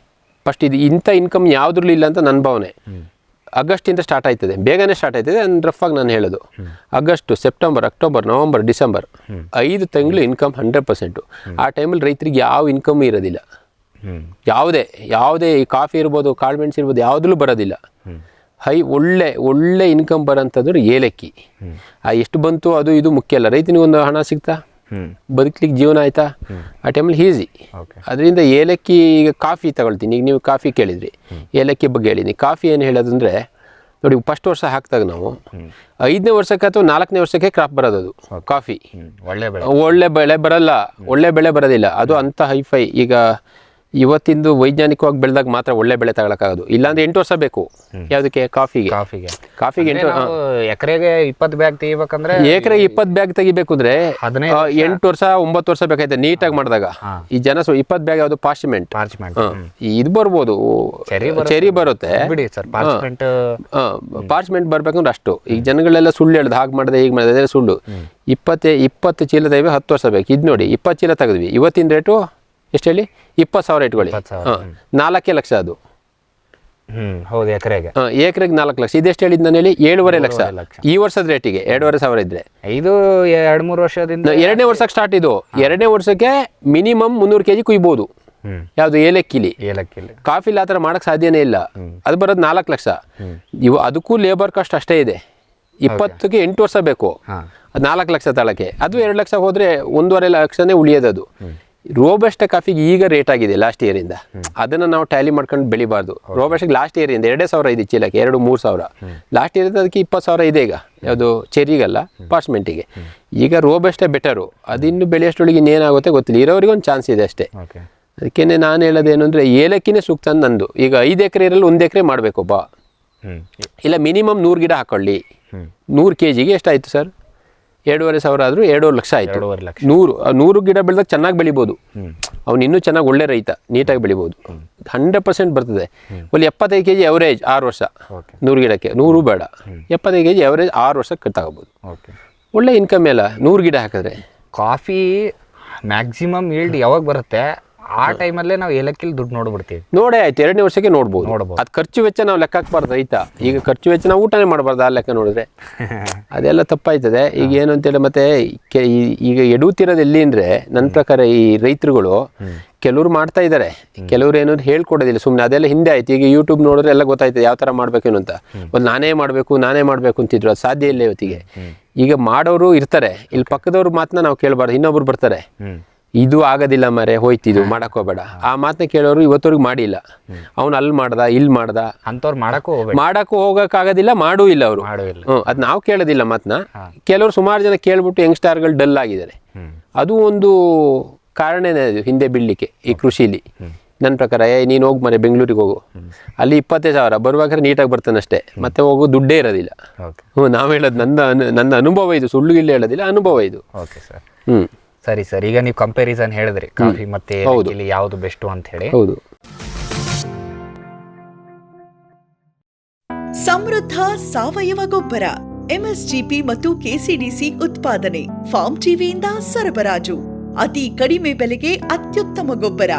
ಫಸ್ಟ್ ಇದು ಇಂಥ ಇನ್ಕಮ್ ಯಾವುದ್ರಲ್ಲೂ ಇಲ್ಲ ಅಂತ ನನ್ನ ಭಾವನೆ. ಆಗಸ್ಟಿಂದ ಸ್ಟಾರ್ಟ್ ಆಯ್ತದೆ, ಬೇಗನೆ ಸ್ಟಾರ್ಟ್ ಆಯ್ತದೆ. ರಫಾಗಿ ನಾನು ಹೇಳೋದು, August, September, October, November, December 5 ತಿಂಗಳು ಇನ್ಕಮ್ 100%. ಆ ಟೈಮಲ್ಲಿ ರೈತರಿಗೆ ಯಾವ ಇನ್ಕಮ್ ಇರೋದಿಲ್ಲ. ಯಾವುದೇ ಈ ಕಾಫಿ ಇರ್ಬೋದು, ಕಾಳುಮೆಣಸು ಇರ್ಬೋದು, ಯಾವುದಲ್ಲೂ ಬರೋದಿಲ್ಲ. ಒಳ್ಳೆ ಇನ್ಕಮ್ ಬರೋಂಥದ್ದು ಏಲಕ್ಕಿ. ಎಷ್ಟು ಬಂತು ಅದು ಇದು ಮುಖ್ಯ ಅಲ್ಲ. ರೈತನಿಗೆ ಒಂದು ಹಣ ಸಿಗ್ತಾ ಬದುಕಲಿಕ್ಕೆ ಜೀವನ ಆಯ್ತಾ, ಆ ಟೈಮಲ್ಲಿ ಈಸಿ. ಅದರಿಂದ ಏಲಕ್ಕಿ. ಈಗ ಕಾಫಿ ತಗೊಳ್ತೀನಿ. ಈಗ ನೀವು ಕಾಫಿ ಕೇಳಿದ್ರಿ, ಏಲಕ್ಕಿ ಬಗ್ಗೆ ಹೇಳಿದ್ದೀನಿ. ಕಾಫಿ ಏನು ಹೇಳೋದಂದರೆ, ನೋಡಿ ಫಸ್ಟ್ ವರ್ಷ ಹಾಕಿದಾಗ ನಾವು 5ನೇ ವರ್ಷಕ್ಕೆ ಅಥವಾ 4ನೇ ವರ್ಷಕ್ಕೆ ಕ್ರಾಪ್ ಬರೋದು. ಅದು ಕಾಫಿ ಒಳ್ಳೆ ಬೆಳೆ ಬರಲ್ಲ, ಒಳ್ಳೆ ಬೆಳೆ ಬರೋದಿಲ್ಲ. ಅದು ಅಂಥ ಹೈಫೈ. ಈಗ ಇವತ್ತಿಂದು ವೈಜ್ಞಾನಿಕವಾಗಿ ಬೆಳೆದಾಗ ಮಾತ್ರ ಒಳ್ಳೆ ಬೆಳೆ ತಗೊಳಕ್ಕಾಗೋದು. ಇಲ್ಲಾಂದ್ರೆ 8 ವರ್ಷ ಬೇಕು. ಯಾವುದಕ್ಕೆ? ಕಾಫಿಗೆ 8 ಬ್ಯಾಗ್ ತೆಗಿಬೇಕಂದ್ರೆ, ಎಕರೆಗೆ 20 ಬ್ಯಾಗ್ ತೆಗಿಬೇಕು ಅಂದ್ರೆ 8 ವರ್ಷ 9 ವರ್ಷ ಬೇಕಾಯ್ತದೆ ನೀಟಾಗಿ ಮಾಡಿದಾಗ. ಈ ಜನ 20 ಬ್ಯಾಗ್ ಯಾವುದು? ಪಾರ್ಚ್ಮೆಂಟ್ ಇದು ಬರ್ಬೋದು, ಚೆರಿ ಬರುತ್ತೆ. ಪಾರ್ಚ್ಮೆಂಟ್ ಬರ್ಬೇಕಂದ್ರೆ ಅಷ್ಟು. ಈಗ ಜನಗಳೆಲ್ಲ ಸುಳ್ಳು ಹೇಳ್ದು, ಹಾಗೆ ಮಾಡಿದೆ ಹೀಗೆ ಮಾಡಿದೆ, ಅದೇ ಸುಳ್ಳು. 20 ಚೀಲ ತೆಗಿಬೇಕು, 10 ವರ್ಷ ಬೇಕು. ಇದು ನೋಡಿ 20 ಚೀಲ ತೆಗೆದ್ವಿ. ಇವತ್ತಿನ ರೇಟು ಎಷ್ಟು ಹೇಳಿ? 20,000 ಇಟ್ಕೊಳ್ಳಿ. 4 ಲಕ್ಷ ಅದು. ಹೌದು, ಎಕರೆಗೆ ಎಕರೆಗೆ 4 ಲಕ್ಷ. ಇದೆಷ್ಟು ಹೇಳಿದ್ ನಾನು ಹೇಳಿ 7.5 ಲಕ್ಷ ಈ ವರ್ಷದ ರೇಟಿಗೆ. 2,500 ಇದ್ರೆ ಇದು 2-3 ವರ್ಷದಿಂದ 2ನೇ ವರ್ಷಕ್ಕೆ ಸ್ಟಾರ್ಟ್. ಇದು 2ನೇ ವರ್ಷಕ್ಕೆ ಮಿನಿಮಮ್ 300 kg ಕುಯ್ಬೋದು. ಯಾವುದು ಏಲಕ್ಕಿಲಿ. ಕಾಫಿಲಿ ಆ ಥರ ಮಾಡಕ್ ಸಾಧ್ಯನೇ ಇಲ್ಲ. ಅದು ಬರೋದು 4 ಲಕ್ಷ. ಅದಕ್ಕೂ ಲೇಬರ್ ಕಾಸ್ಟ್ ಅಷ್ಟೇ ಇದೆ. 20ಕ್ಕೆ 8 ವರ್ಷ ಬೇಕು. ಅದು 4 ಲಕ್ಷ ತಳಕ್ಕೆ. ಅದು 2 ಲಕ್ಷ ಹೋದ್ರೆ 1.5 ಲಕ್ಷನೇ ಉಳಿಯೋದು. ಅದು ರೋಬಸ್ಟ ಕಾಫಿಗೆ ಈಗ ರೇಟ್ ಆಗಿದೆ ಲಾಸ್ಟ್ ಇಯರ್ ಇಂದ. ಅದನ್ನ ನಾವು ಟ್ಯಾಲಿ ಮಾಡ್ಕೊಂಡು ಬೆಳಿಬಾರ್ದು. ರೋಬಸ್ಟಿಗೆ ಲಾಸ್ಟ್ ಇಯರ್ ಇಂದ 2,000 ಇದೆ ಚೀಲಕ್ಕೆ, 2-3 ಸಾವಿರ. ಲಾಸ್ಟ್ ಇಯರ್ ಅದಕ್ಕೆ 20,000 ಇದೆ ಈಗ. ಯಾವುದು ಚೆರಿಗಲ್ಲ, ಪಾರ್ಚ್ಮೆಂಟಿಗೆ. ಈಗ ರೋಬಸ್ಟೇ ಬೆಟರು. ಅದಿನ್ನು ಬೆಳೆಯೋಷ್ಟೊಳಗೆ ಇನ್ನೇನಾಗುತ್ತೆ ಗೊತ್ತಿಲ್ಲ. ಇರೋರಿಗೆ ಒಂದು ಚಾನ್ಸ್ ಇದೆ ಅಷ್ಟೇ. ಅದಕ್ಕೇನೆ ನಾನು ಹೇಳೋದೇನು ಅಂದರೆ ಏಲಕ್ಕಿನೇ ಸೂಕ್ತ ನಂದು. ಈಗ 5 ಎಕರೆ ಇರಲ್ಲ, 1 ಎಕರೆ ಮಾಡಬೇಕು ಬಾ, ಇಲ್ಲ ಮಿನಿಮಮ್ 100 ಗಿಡ ಹಾಕೊಳ್ಳಿ. 100 kgಗೆ ಎಷ್ಟಾಯಿತು ಸರ್? 2,500 ಆದರೂ 2 ಲಕ್ಷ ಆಯಿತು. 100 ಗಿಡ ಬೆಳೆದಾಗ ಚೆನ್ನಾಗಿ ಬೆಳಿಬೋದು. ಅವ್ನು ಇನ್ನೂ ಚೆನ್ನಾಗಿ ಒಳ್ಳೆ ರೈತ, ನೀಟಾಗಿ ಬೆಳಿಬೋದು. 100% ಬರ್ತದೆ. ಒಂದು 75 kg ಅವರೇಜ್ 6 ವರ್ಷ. 100 ಗಿಡಕ್ಕೆ 100 ಬೇಡ, 75 kg ಅವರೇಜ್ 6 ವರ್ಷಕ್ಕೆ ತಗೋಬೋದು. ಒಳ್ಳೆ ಇನ್ಕಮ್ ಎಲ್ಲ 100 ಗಿಡ ಹಾಕಿದ್ರೆ. ಕಾಫಿ ಮ್ಯಾಕ್ಸಿಮಮ್ ಈಲ್ಡ್ ಯಾವಾಗ ಬರುತ್ತೆ ಆ ಟೈಮಲ್ಲೇ ನಾವು ಏಲಕ್ಕಿಲಿ ದುಡ್ಡು ನೋಡ್ಬಿಡ್ತೀವಿ. ನೋಡೇ ಆಯ್ತು, 2ನೇ ವರ್ಷಕ್ಕೆ ನೋಡ್ಬೋದು. ಅದು ಖರ್ಚು ವೆಚ್ಚ ನಾವು ಲೆಕ್ಕ ಹಾಕ್ಬಾರ್ದು ರೈತ. ಈಗ ಖರ್ಚು ವೆಚ್ಚ ನಾವು ಊಟನೇ ಮಾಡಬಾರ್ದು ಆ ಲೆಕ್ಕ ನೋಡಿದ್ರೆ. ಅದೆಲ್ಲ ತಪ್ಪಾಯ್ತದೆ. ಈಗ ಏನು ಅಂತೇಳಿ ಮತ್ತೆ ಈಗ ಎಡುತ್ತಿರೋದು ಎಲ್ಲಿ ಅಂದರೆ ನನ್ನ ಪ್ರಕಾರ ಈ ರೈತರುಗಳು ಕೆಲವ್ರು ಮಾಡ್ತಾ ಇದ್ದಾರೆ, ಕೆಲವ್ರು ಏನಂದ್ರೆ ಹೇಳ್ಕೊಡೋದಿಲ್ಲ ಸುಮ್ಮನೆ. ಅದೆಲ್ಲ ಹಿಂದೆ ಆಯ್ತು. ಈಗ ಯೂಟ್ಯೂಬ್ ನೋಡಿದ್ರೆ ಎಲ್ಲ ಗೊತ್ತಾಯ್ತದೆ ಯಾವ ಥರ ಮಾಡ್ಬೇಕೇನು ಅಂತ. ಒಂದು ನಾನೇ ಮಾಡಬೇಕು ಅಂತಿದ್ರು. ಅದು ಸಾಧ್ಯ ಇಲ್ಲ ಇವತ್ತಿಗೆ. ಈಗ ಮಾಡೋರು ಇರ್ತಾರೆ, ಇಲ್ಲಿ ಪಕ್ಕದವ್ರ ಮಾತನ್ನ ನಾವು ಕೇಳಬಾರ್ದು. ಇನ್ನೊಬ್ರು ಬರ್ತಾರೆ, ಇದು ಆಗೋದಿಲ್ಲ ಮರೆ, ಹೋಯ್ತಿದು ಮಾಡಕೋಬೇಡ, ಆ ಮಾತನ್ನ ಕೇಳೋರು ಇವತ್ತವ್ರಿಗೆ ಮಾಡಿಲ್ಲ. ಅವ್ನು ಅಲ್ಲಿ ಮಾಡ್ದ, ಇಲ್ಲಿ ಮಾಡ್ದ ಅಂಥವ್ರು ಮಾಡಕ್ಕೂ ಹೋಗಕ್ಕಾಗೋದಿಲ್ಲ, ಮಾಡೂ ಇಲ್ಲ ಅವರು. ಅದು ನಾವು ಕೇಳೋದಿಲ್ಲ ಮಾತನ್ನ. ಕೆಲವರು ಸುಮಾರು ಜನ ಕೇಳ್ಬಿಟ್ಟು ಯಂಗ್ಸ್ಟಾರ್ಗಳು ಡಲ್ ಆಗಿದ್ದಾರೆ. ಅದು ಒಂದು ಕಾರಣನೇ ಅದು ಹಿಂದೆ ಬೀಳಲಿಕ್ಕೆ ಈ ಕೃಷಿಲಿ. ನನ್ನ ಪ್ರಕಾರ ನೀನು ಹೋಗಿ ಮರೆ ಬೆಂಗಳೂರಿಗೆ ಹೋಗು, ಅಲ್ಲಿ 25,000 ಬರುವಾಗ ನೀಟಾಗಿ ಬರ್ತಾನಷ್ಟೇ, ಮತ್ತೆ ಹೋಗೋ ದುಡ್ಡೇ ಇರೋದಿಲ್ಲ. ನಾವು ಹೇಳೋದು ನನ್ನ ಅನುಭವ ಇದು, ಸುಳ್ಳು ಗಿಳ್ಳು ಹೇಳೋದಿಲ್ಲ, ಅನುಭವ ಇದು. ಸರಿ ಸರ್, ಈಗ ನೀವು ಕಂಪ್ಯಾರಿಸನ್ ಹೇಳಿದ್ರಿ ಕಾಫಿ ಮತ್ತೆ ಇಲ್ಲಿ ಯಾವುದು ಬೆಸ್ಟ್ ಅಂತ ಹೇಳಿ. ಹೌದು. ಸಮೃದ್ಧ ಸಾವಯವ ಗೊಬ್ಬರ, ಎಂಎಸ್ಜಿಪಿ ಮತ್ತು ಕೆಸಿಡಿಸಿ ಉತ್ಪಾದನೆ, ಫಾರ್ಮ್ ಟಿವಿಯಿಂದ ಸರಬರಾಜು, ಅತಿ ಕಡಿಮೆ ಬೆಲೆಗೆ ಅತ್ಯುತ್ತಮ ಗೊಬ್ಬರ,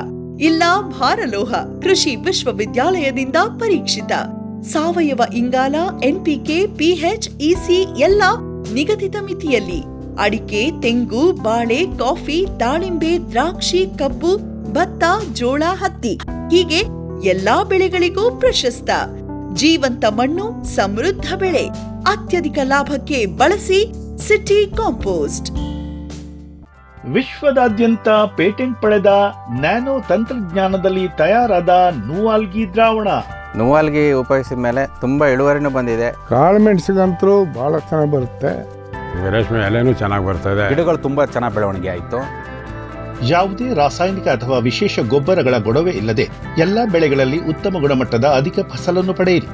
ಇಲ್ಲ ಭಾರಲೋಹ, ಕೃಷಿ ವಿಶ್ವವಿದ್ಯಾಲಯದಿಂದ ಪರೀಕ್ಷಿತ ಸಾವಯವ ಇಂಗಾಲ, ಎನ್ಪಿಕೆ, ಪಿಎಚ್, ಇಸಿ ಎಲ್ಲ ನಿಗದಿತ ಮಿತಿಯಲ್ಲಿ. ಅಡಿಕೆ, ತೆಂಗು, ಬಾಳೆ, ಕಾಫಿ, ದಾಳಿಂಬೆ, ದ್ರಾಕ್ಷಿ, ಕಬ್ಬು, ಭತ್ತ, ಜೋಳ, ಹತ್ತಿ ಹೀಗೆ ಎಲ್ಲಾ ಬೆಳೆಗಳಿಗೂ ಪ್ರಶಸ್ತ. ಜೀವಂತ ಮಣ್ಣು, ಸಮೃದ್ಧ ಬೆಳೆ, ಅತ್ಯಧಿಕ ಲಾಭಕ್ಕೆ ಬಳಸಿ ಸಿಟಿ ಕಾಂಪೋಸ್ಟ್. ವಿಶ್ವದಾದ್ಯಂತ ಪೇಟೆಂಟ್ ಪಡೆದ ನ್ಯಾನೋ ತಂತ್ರಜ್ಞಾನದಲ್ಲಿ ತಯಾರಾದ ನೂವಾಲ್ಗಿ ದ್ರಾವಣ. ನೂವಾಲ್ಗಿ ಉಪಯೋಗಿಸಿದ ಮೇಲೆ ತುಂಬಾ ಇಳುವರಿನೂ ಬಂದಿದೆ. ಕಾಳು ಮೆಣಸಿಗಂತೂ ಬಹಳ ಚೆನ್ನಾಗಿ ಬರುತ್ತೆ. ರೇಷ್ಮೆ ಎಲೆನೂ ಚೆನ್ನಾಗಿ ಬರ್ತದೆ. ಗಿಡಗಳು ತುಂಬಾ ಚೆನ್ನಾಗಿ ಬೆಳವಣಿಗೆ ಆಯಿತು. ಯಾವುದೇ ರಾಸಾಯನಿಕ ಅಥವಾ ವಿಶೇಷ ಗೊಬ್ಬರಗಳ ಗೊಡವೆ ಇಲ್ಲದೆ ಎಲ್ಲ ಬೆಳೆಗಳಲ್ಲಿ ಉತ್ತಮ ಗುಣಮಟ್ಟದ ಅಧಿಕ ಫಸಲನ್ನು ಪಡೆಯಿರಿ.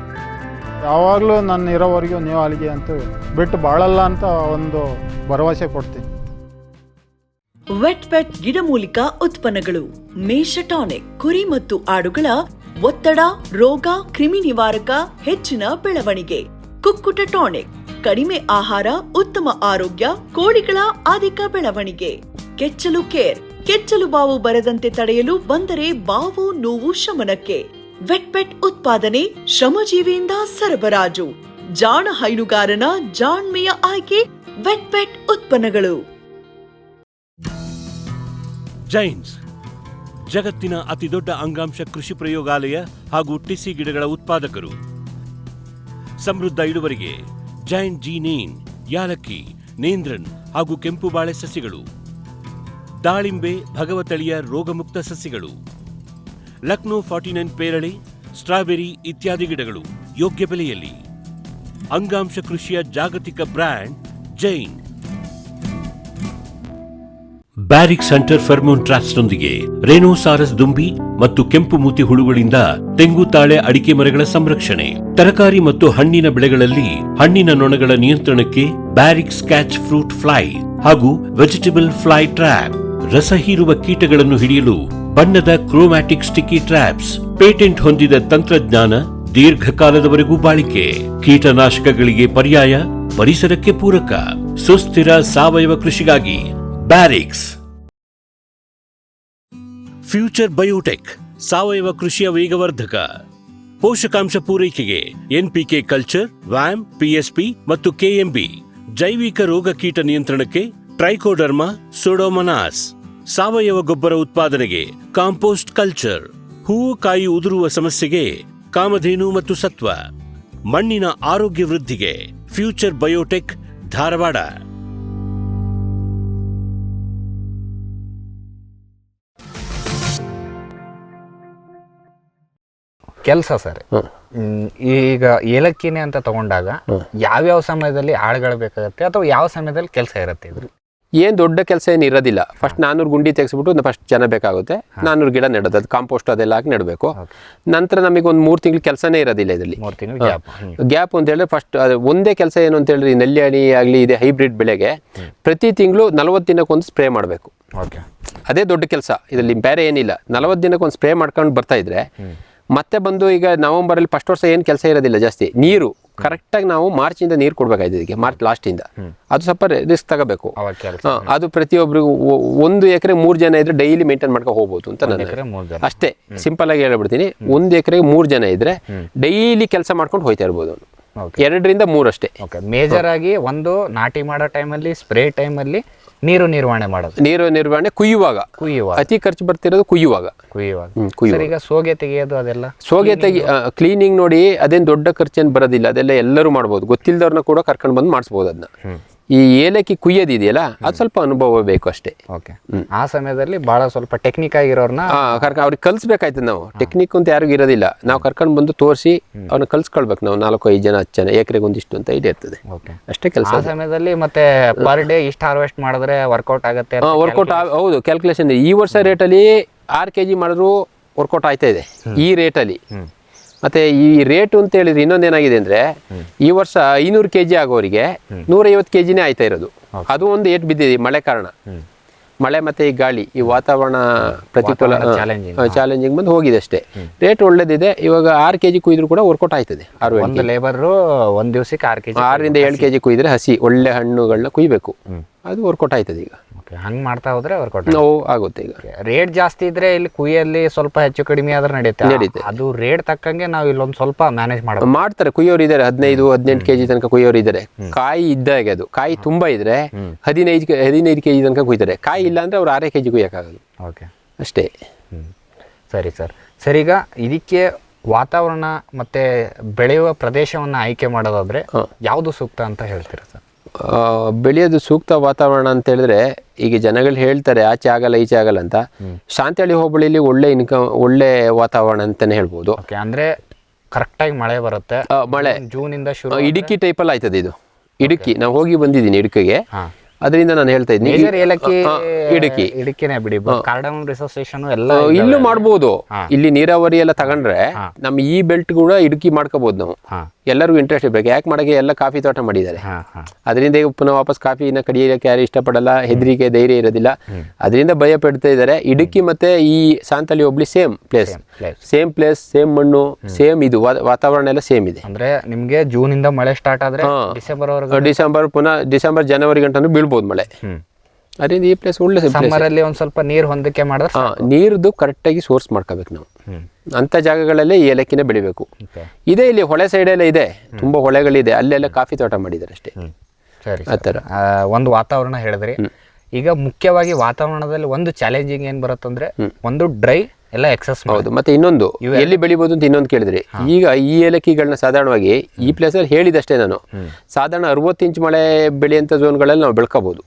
ಯಾವಾಗಲೂ ನನ್ನ ಇರೋವರೆಗೂ ನೀವು ಅಲ್ಲಿಗೆ ಅಂತ ಬಿಟ್ಟು ಬಾಳಲ್ಲ ಅಂತ ಒಂದು ಭರವಸೆ ಕೊಡ್ತೀನಿ. ವೆಟ್ ಗಿಡಮೂಲಿಕಾ ಉತ್ಪನ್ನಗಳು, ಮೇಷ ಟಾನಿಕ್, ಕುರಿ ಮತ್ತು ಆಡುಗಳ ಒತ್ತಡ, ರೋಗ, ಕ್ರಿಮಿ ನಿವಾರಕ, ಹೆಚ್ಚಿನ ಬೆಳವಣಿಗೆ. ಕುಕ್ಕುಟ ಟಾನಿಕ್, ಕಡಿಮೆ ಆಹಾರ, ಉತ್ತಮ ಆರೋಗ್ಯ, ಕೋಳಿಗಳ ಅಧಿಕ ಬೆಳವಣಿಗೆ. ಕೆಚ್ಚಲು ಕೇರ್, ಕೆಚ್ಚಲು ಬಾವು ಬರದಂತೆ ತಡೆಯಲು, ಬಂದರೆ ಬಾವು ನೋವು ಶಮನಕ್ಕೆ. ವೆಟ್ ಉತ್ಪಾದನೆ, ಶ್ರಮಜೀವಿಯಿಂದ ಸರಬರಾಜು, ಜಾಣ ಹೈನುಗಾರನ ಜಾಣ್ಮೆಯ ಆಯ್ಕೆ. ವೆಟ್ ಉತ್ಪನ್ನಗಳು. ಜೈನ್ಸ್ ಜಗತ್ತಿನ ಅತಿದೊಡ್ಡ ಅಂಗಾಂಶ ಕೃಷಿ ಪ್ರಯೋಗಾಲಯ ಹಾಗೂ ಟಿಸಿ ಗಿಡಗಳ ಉತ್ಪಾದಕರು. ಸಮೃದ್ಧ ಇಳುವರಿಗೆ ಜೈನ್ ಜೀನೇನ್, ಯಾಲಕ್ಕಿ, ನೇಂದ್ರನ್ ಹಾಗೂ ಕೆಂಪು ಬಾಳೆ ಸಸಿಗಳು, ದಾಳಿಂಬೆ, ಭಗವತಳಿಯ ರೋಗಮುಕ್ತ ಸಸಿಗಳು, ಲಕ್ನೋ 49 ಪೇರಳೆ, ಸ್ಟ್ರಾಬೆರಿ ಇತ್ಯಾದಿ ಗಿಡಗಳು ಯೋಗ್ಯ ಬೆಲೆಯಲ್ಲಿ. ಅಂಗಾಂಶ ಕೃಷಿಯ ಜಾಗತಿಕ ಬ್ರ್ಯಾಂಡ್ ಜೈನ್. ಬ್ಯಾರಿಕ್ ಸೆಂಟರ್ ಫೆರ್ಮೋನ್ ಟ್ರಾಪ್ಸ್ನೊಂದಿಗೆ ರೇನೋಸಾರಸ್ ದುಂಬಿ ಮತ್ತು ಕೆಂಪು ಮೂತಿ ಹುಳುಗಳಿಂದ ತೆಂಗು, ತಾಳೆ, ಅಡಿಕೆ ಮರಗಳ ಸಂರಕ್ಷಣೆ. ತರಕಾರಿ ಮತ್ತು ಹಣ್ಣಿನ ಬೆಳೆಗಳಲ್ಲಿ ಹಣ್ಣಿನ ನೊಣಗಳ ನಿಯಂತ್ರಣಕ್ಕೆ ಬ್ಯಾರಿಕ್ ಸ್ಕ್ಯಾಚ್ ಫ್ರೂಟ್ ಫ್ಲೈ ಹಾಗೂ ವೆಜಿಟೇಬಲ್ ಫ್ಲೈ ಟ್ರ್ಯಾಪ್. ರಸ ಹೀರುವ ಕೀಟಗಳನ್ನು ಹಿಡಿಯಲು ಬಣ್ಣದ ಕ್ರೋಮ್ಯಾಟಿಕ್ ಸ್ಟಿಕ್ಕಿ ಟ್ರ್ಯಾಪ್ಸ್. ಪೇಟೆಂಟ್ ಹೊಂದಿದ ತಂತ್ರಜ್ಞಾನ, ದೀರ್ಘಕಾಲದವರೆಗೂ ಬಾಳಿಕೆ. ಕೀಟನಾಶಕಗಳಿಗೆ ಪರ್ಯಾಯ, ಪರಿಸರಕ್ಕೆ ಪೂರಕ. ಸುಸ್ಥಿರ ಸಾವಯವ ಕೃಷಿಗಾಗಿ ಬ್ಯಾರಿಕ್ಸ್. ಫ್ಯೂಚರ್ ಬಯೋಟೆಕ್ ಸಾವಯವ ಕೃಷಿಯ ವೇಗವರ್ಧಕ. ಪೋಷಕಾಂಶ ಪೂರೈಕೆಗೆ ಎನ್ಪಿಕೆ ಕಲ್ಚರ್, ವ್ಯಾಮ್, ಪಿಎಸ್ಪಿ ಮತ್ತು ಕೆಎಂಬಿ. ಜೈವಿಕ ರೋಗ ಕೀಟ ನಿಯಂತ್ರಣಕ್ಕೆ ಟ್ರೈಕೋಡರ್ಮಾ, ಸೂಡೋಮನಾಸ್. ಸಾವಯವ ಗೊಬ್ಬರ ಉತ್ಪಾದನೆಗೆ ಕಾಂಪೋಸ್ಟ್ ಕಲ್ಚರ್. ಹೂವು ಕಾಯಿ ಉದುರುವ ಸಮಸ್ಯೆಗೆ ಕಾಮಧೇನು ಮತ್ತು ಸತ್ವ. ಮಣ್ಣಿನ ಆರೋಗ್ಯ ವೃದ್ಧಿಗೆ ಫ್ಯೂಚರ್ ಬಯೋಟೆಕ್, ಧಾರವಾಡ. ಕೆಲಸ ಸರ್, ಈಗ ಏಲಕ್ಕಿನೇ ಅಂತ ತಗೊಂಡಾಗ ಯಾವ್ಯಾವ ಸಮಯದಲ್ಲಿ ಆಳುಗಳು ಬೇಕಾಗುತ್ತೆ ಅಥವಾ ಯಾವ ಸಮಯದಲ್ಲಿ ಕೆಲಸ ಇರುತ್ತೆ? ಇದ್ರ ಏನು ದೊಡ್ಡ ಕೆಲಸ ಏನು ಇರೋದಿಲ್ಲ. ಫಸ್ಟ್ 400 ಗುಂಡಿ ತೆಗೆಸ್ಬಿಟ್ಟು ಫಸ್ಟ್ ಜನ ಬೇಕಾಗುತ್ತೆ. 400 ಗಿಡ ನೆಡೋದು, ಅದು ಕಾಂಪೋಸ್ಟ್ ಅದೆಲ್ಲ ಹಾಕಿ ನೆಡಬೇಕು. ನಂತರ ನಮಗೆ ಒಂದು 3 ತಿಂಗಳು ಕೆಲಸನೇ ಇರೋದಿಲ್ಲ ಇದರಲ್ಲಿ. 3 ತಿಂಗಳು ಗ್ಯಾಪ್ ಅಂತ ಹೇಳಿದ್ರೆ ಫಸ್ಟ್ ಒಂದೇ ಕೆಲಸ ಏನು ಅಂತ ಹೇಳಿದ್ರೆ, ನೆಲ್ಲಿ ಹಣ್ಣಿ ಆಗಲಿ ಇದೆ ಹೈಬ್ರಿಡ್ ಬೆಳೆಗೆ ಪ್ರತಿ ತಿಂಗಳು 40 ದಿನಕ್ಕೊಂದು ಸ್ಪ್ರೇ ಮಾಡಬೇಕು. ಅದೇ ದೊಡ್ಡ ಕೆಲಸ ಇದರಲ್ಲಿ, ಬೇರೆ ಏನಿಲ್ಲ. 40 ದಿನಕ್ಕೊಂದು ಸ್ಪ್ರೇ ಮಾಡ್ಕೊಂಡು ಬರ್ತಾ ಇದ್ರೆ ಮತ್ತೆ ಬಂದು ಈಗ ನವೆಂಬರಲ್ಲಿ ಫಸ್ಟ್ ವರ್ಷ ಏನು ಕೆಲಸ ಇರೋದಿಲ್ಲ ಜಾಸ್ತಿ. ನೀರು ಕರೆಕ್ಟಾಗಿ ನಾವು ಮಾರ್ಚಿಂದ ನೀರು ಕೊಡಬೇಕಾಯ್ತು ಇದಕ್ಕೆ, ಮಾರ್ಚ್ ಲಾಸ್ಟಿಂದ. ಅದು ಸ್ವಲ್ಪ ರಿಸ್ಕ್ ತಗೋಬೇಕು. ಅದು ಪ್ರತಿಯೊಬ್ಬರಿಗೂ 1 ಎಕರೆ 3 ಜನ ಇದ್ರೆ ಡೈಲಿ ಮೇಂಟೈನ್ ಮಾಡ್ಕೊಂಡು ಹೋಗ್ಬೋದು ಅಂತ ನಾನು ಅಷ್ಟೇ ಸಿಂಪಲ್ ಆಗಿ ಹೇಳ್ಬಿಡ್ತೀನಿ. 1 ಎಕರೆಗೆ 3 ಜನ ಇದ್ರೆ ಡೈಲಿ ಕೆಲಸ ಮಾಡ್ಕೊಂಡು ಹೋಯ್ತಾ ಇರ್ಬೋದು ಅವನು. 2 ರಿಂದ 3 ಅಷ್ಟೇ. ಮೇಜರ್ ಆಗಿ ಒಂದು ನಾಟಿ ಮಾಡೋ ಟೈಮಲ್ಲಿ, ಸ್ಪ್ರೇ ಟೈಮಲ್ಲಿ ನೀರು ನಿರ್ವಹಣೆ ಮಾಡೋದು. ನೀರು ನಿರ್ವಹಣೆ ಕುಯ್ಯುವಾಗ ಅತಿ ಖರ್ಚು ಬರ್ತಿರೋದು ಕುಯ್ಯುವಾಗ. ಈಗ ಸೋಗೆ ತೆಗೆಯೋದು ಅದೆಲ್ಲ, ಸೋಗೆ ಕ್ಲೀನಿಂಗ್ ನೋಡಿ ಅದೇನು ದೊಡ್ಡ ಖರ್ಚೇನು ಬರೋದಿಲ್ಲ. ಅದೆಲ್ಲ ಎಲ್ಲರೂ ಮಾಡ್ಬೋದು, ಗೊತ್ತಿಲ್ಲದವ್ರನ್ನ ಕೂಡ ಕರ್ಕೊಂಡು ಬಂದು ಮಾಡಿಸ್ಬೋದು ಅದನ್ನ. ಈ ಏಲಕ್ಕಿ ಕುಯ್ಯೋದಿದೆಯಲ್ಲ ಅದು ಸ್ವಲ್ಪ ಅನುಭವ ಬೇಕು ಅಷ್ಟೇ. ಆ ಸಮಯದಲ್ಲಿ ಬಹಳ ಸ್ವಲ್ಪ ಟೆಕ್ನಿಕ್ ಆಗಿರೋರ್ನ ಅವ್ರಿಗೆ ಕಲ್ಸ್ಬೇಕಾಯ್ತದೆ. ನಾವು ಟೆಕ್ನಿಕ್ ಅಂತ ಯಾರಿಗೂ ಇರೋದಿಲ್ಲ. ನಾವು ಕರ್ಕೊಂಡು ಬಂದು ತೋರಿಸಿ ಅವ್ರನ್ನ ಕಲ್ಸ್ಕೊಳ್ಬೇಕು. ನಾವು 4-5 ಜನ 10 ಜನ ಎಕರೆಗೆ ಒಂದಿಷ್ಟು ಅಂತ ಐಡಿಯಾ ಇರ್ತದೆ ಅಷ್ಟೇ ಕೆಲಸ. ಆ ಸಮಯದಲ್ಲಿ ಮತ್ತೆ ಪರ್ ಡೇ ಇಷ್ಟು ಹಾರ್ವೆಸ್ಟ್ ಮಾಡಿದ್ರೆ ವರ್ಕೌಟ್ ಆಗುತ್ತೆ. ವರ್ಕೌಟ್ ಹೌದು, ಕ್ಯಾಲ್ಕುಲೇಷನ್. ಈ ವರ್ಷ ರೇಟಲ್ಲಿ 6 kg ಮಾಡಿದ್ರು ವರ್ಕೌಟ್ ಆಯ್ತಾ ಇದೆ ಈ ರೇಟಲ್ಲಿ. ಮತ್ತೆ ಈ ರೇಟು ಅಂತ ಹೇಳಿದ್ರೆ ಇನ್ನೊಂದೇನಾಗಿದೆ ಅಂದ್ರೆ, ಈ ವರ್ಷ 500 kg ಆಗೋರಿಗೆ 150 kgನೇ ಆಯ್ತಾ ಇರೋದು. ಅದು ಒಂದು ಏಟ್ ಬಿದ್ದಿದೆ ಮಳೆ ಕಾರಣ. ಮಳೆ ಮತ್ತೆ ಈ ಗಾಳಿ, ಈ ವಾತಾವರಣ ಪ್ರತಿಕೂಲ ಚಾಲೆಂಜಿಂಗ್ ಬಂದು ಹೋಗಿದೆ ಅಷ್ಟೇ. ರೇಟ್ ಒಳ್ಳೇದಿದೆ. ಇವಾಗ 6 kg ಕುಯ್ದ್ರು ಕೂಡ ವರ್ಕೌಟ್ ಆಯ್ತದೆ. ಒಂದು ಲೇಬರ್ ಒಂದ್ ದಿವಸಕ್ಕೆ 6 kg 6 ರಿಂದ 7 kg ಕುಯ್ದ್ರೆ ಹಸಿ ಒಳ್ಳೆ ಹಣ್ಣುಗಳನ್ನ ಕುಯ್ಬೇಕು. ಅದು ವರ್ಕೌಟ್ ಆಯ್ತದೆ ಈಗ. ಹಂಗ್ ಮಾಡ್ತಾ ಹೋದ್ರೆ ವರ್ಕೌಟ್ ಆಗುತ್ತೆ. ಈಗ ರೇಟ್ ಜಾಸ್ತಿ ಇದ್ರೆ ಇಲ್ಲಿ ಕುಯ್ಯಲ್ಲಿ ಸ್ವಲ್ಪ ಹೆಚ್ಚು ಕಡಿಮೆ ಆದ್ರೆ ನಡೆಯುತ್ತೆ. ಅದು ರೇಟ್ ತಕ್ಕಂಗೆ ನಾವು ಇಲ್ಲೊಂದ್ ಸ್ವಲ್ಪ ಮ್ಯಾನೇಜ್ ಮಾಡ್ತಾರೆ. ಕುಯ್ಯೋರು ಇದಾರೆ, 15-18 kg ತನಕ ಕುಯ್ಯೋರು ಇದಾರೆ. ಕಾಯಿ ಇದ್ದಾಗೆ, ಅದು ಕಾಯಿ ತುಂಬಾ ಇದ್ರೆ 15 kg ತನಕ ಕುಯ್ತಾರೆ. ಕಾಯಿ ಇಲ್ಲ ಅಂದ್ರೆ ಅವ್ರು 6 kg ಕುಯ್ಯಕ್ಕಾಗಲ್ಲ ಅಷ್ಟೇ. ಸರಿ ಸರ್. ಸರ್, ಈಗ ಇದಕ್ಕೆ ವಾತಾವರಣ ಮತ್ತೆ ಬೆಳೆಯುವ ಪ್ರದೇಶವನ್ನ ಆಯ್ಕೆ ಮಾಡೋದಾದ್ರೆ ಯಾವ್ದು ಸೂಕ್ತ ಅಂತ ಹೇಳ್ತೀರಾ ಸರ್? ಬೆಳೆಯೋದು ಸೂಕ್ತ ವಾತಾವರಣ ಅಂತ ಹೇಳಿದ್ರೆ, ಈಗ ಜನಗಳು ಹೇಳ್ತಾರೆ ಆಚೆ ಆಗಲ್ಲ ಈಚೆ ಆಗಲ್ಲ ಅಂತ. ಶಾಂತಹಳ್ಳಿ ಹೋಬಳಿಲಿ ಒಳ್ಳೆ ಇನ್ಕಮ್, ಒಳ್ಳೆ ವಾತಾವರಣ ಅಂತಾನೆ ಹೇಳ್ಬೋದು. ಅಂದ್ರೆ ಕರೆಕ್ಟ್ ಆಗಿ ಮಳೆ ಬರುತ್ತೆ. ಮಳೆ ಜೂನಿಂದ ಶುರು. ಇಡುಕಿ ಟೈಪಲ್ಲಿ ಆಯ್ತದೆ ಇದು. ಇಡುಕಿ ನಾವು ಹೋಗಿ ಬಂದಿದ್ದೀನಿ ಇಡುಕಿಗೆ, ಅದರಿಂದ ನಾನು ಹೇಳ್ತಾ ಇದ್ದೀನಿ. ಇಡುಕಿನೇ ಬಿಡಿ, ಕಾರ್ಡಮಮ್ ರಿಸರ್ವೇಶನ್ ಎಲ್ಲ ಇಲ್ಲೂ ಮಾಡ್ಬೋದು. ಇಲ್ಲಿ ನೀರಾವರಿ ಎಲ್ಲ ತಗೊಂಡ್ರೆ ನಮ್ಮ ಈ ಬೆಲ್ಟ್ ಕೂಡ ಇಡುಕಿ ಮಾಡ್ಕೋಬಹುದು ನಾವು. ಎಲ್ಲರಿಗೂ ಇಂಟ್ರೆಸ್ಟ್ ಇರ್ಬೇಕು. ಯಾಕೆ ಮಾಡಕ್ಕೆ ಎಲ್ಲ ಕಾಫಿ ತೋಟ ಮಾಡಿದ್ದಾರೆ. ಅದರಿಂದ ಪುನಃ ವಾಪಸ್ ಕಾಫಿನ ಕಡಿಯಕ್ಕೆ ಯಾರು ಇಷ್ಟಪಡಲ್ಲ, ಹೆದರಿಕೆ ಧೈರ್ಯ ಇರೋದಿಲ್ಲ, ಅದರಿಂದ ಭಯ ಪಡ್ತಾ ಇದ್ದಾರೆ. ಇಡುಕಿ ಮತ್ತೆ ಈ ಸಾಂತಳ್ಳಿ ಹೋಬಳಿ ಸೇಮ್ ಪ್ಲೇಸ್, ಸೇಮ್ ಮಣ್ಣು, ಸೇಮ್ ಇದು ವಾತಾವರಣ ಎಲ್ಲ ಸೇಮ್ ಇದೆ. ಅಂದ್ರೆ ನಿಮ್ಗೆ ಜೂನ್ ಇಂದ ಮಳೆ ಸ್ಟಾರ್ಟ್ ಆದ್ರೆ ಡಿಸೆಂಬರ್ ಪುನಃ ಡಿಸೆಂಬರ್ ಜನವರಿ ಗಂಟನೂ ಬೀಳ್ಬೋದು ಮಳೆ. ಅದರಿಂದ ಈ ಪ್ಲೇಸ್ ಒಳ್ಳೆ ಸಮ್ಮರ್ ಅಲ್ಲಿ ಒಂದ್ ಸ್ವಲ್ಪ ನೀರು ಹೊಂದಿಕೆ ಮಾಡಿದ್ರೆ ನೀರ್ದು ಕರೆಕ್ಟ್ ಆಗಿ ಸೋರ್ಸ್ ಮಾಡ್ಕೋಬೇಕು ನಾವು. ಅಂತ ಜಾಗಗಳಲ್ಲೇ ಏಲಕ್ಕಿನ ಬೆಳಿಬೇಕು. ಇದೆ ಇಲ್ಲಿ ಹೊಳೆ ಸೈಡ್ ಎಲ್ಲ ಇದೆ, ತುಂಬಾ ಹೊಳೆಗಳಿದೆ, ಅಲ್ಲೆಲ್ಲ ಕಾಫಿ ತೋಟ ಮಾಡಿದ್ದಾರೆ ಅಷ್ಟೇ. ಆತರ ಒಂದು ವಾತಾವರಣ ಹೇಳಿದ್ರಿ. ಈಗ ಮುಖ್ಯವಾಗಿ ವಾತಾವರಣದಲ್ಲಿ ಒಂದು ಚಾಲೆಂಜಿಂಗ್ ಏನ್ ಬರುತ್ತಂದ್ರೆ, ಒಂದು ಡ್ರೈ ಎಲ್ಲ ಎಕ್ಸಸ್. ಹೌದು. ಮತ್ತೆ ಇನ್ನೊಂದು ಎಲ್ಲಿ ಬೆಳಿಬಹುದು ಅಂತ ಇನ್ನೊಂದು ಕೇಳಿದ್ರಿ. ಈಗ ಈ ಏಲಕ್ಕಿಗಳನ್ನ ಸಾಧಾರಣವಾಗಿ ಈ ಪ್ಲೇಸ್ ಅಲ್ಲಿ ಹೇಳಿದಷ್ಟೇ ನಾನು, ಸಾಧಾರಣ 60 ಇಂಚ್ ಮಳೆ ಬೆಳೆಯಂತ ಝೋನ್ಗಳಲ್ಲಿ ನಾವು ಬೆಳ್ಕೋಬಹುದು.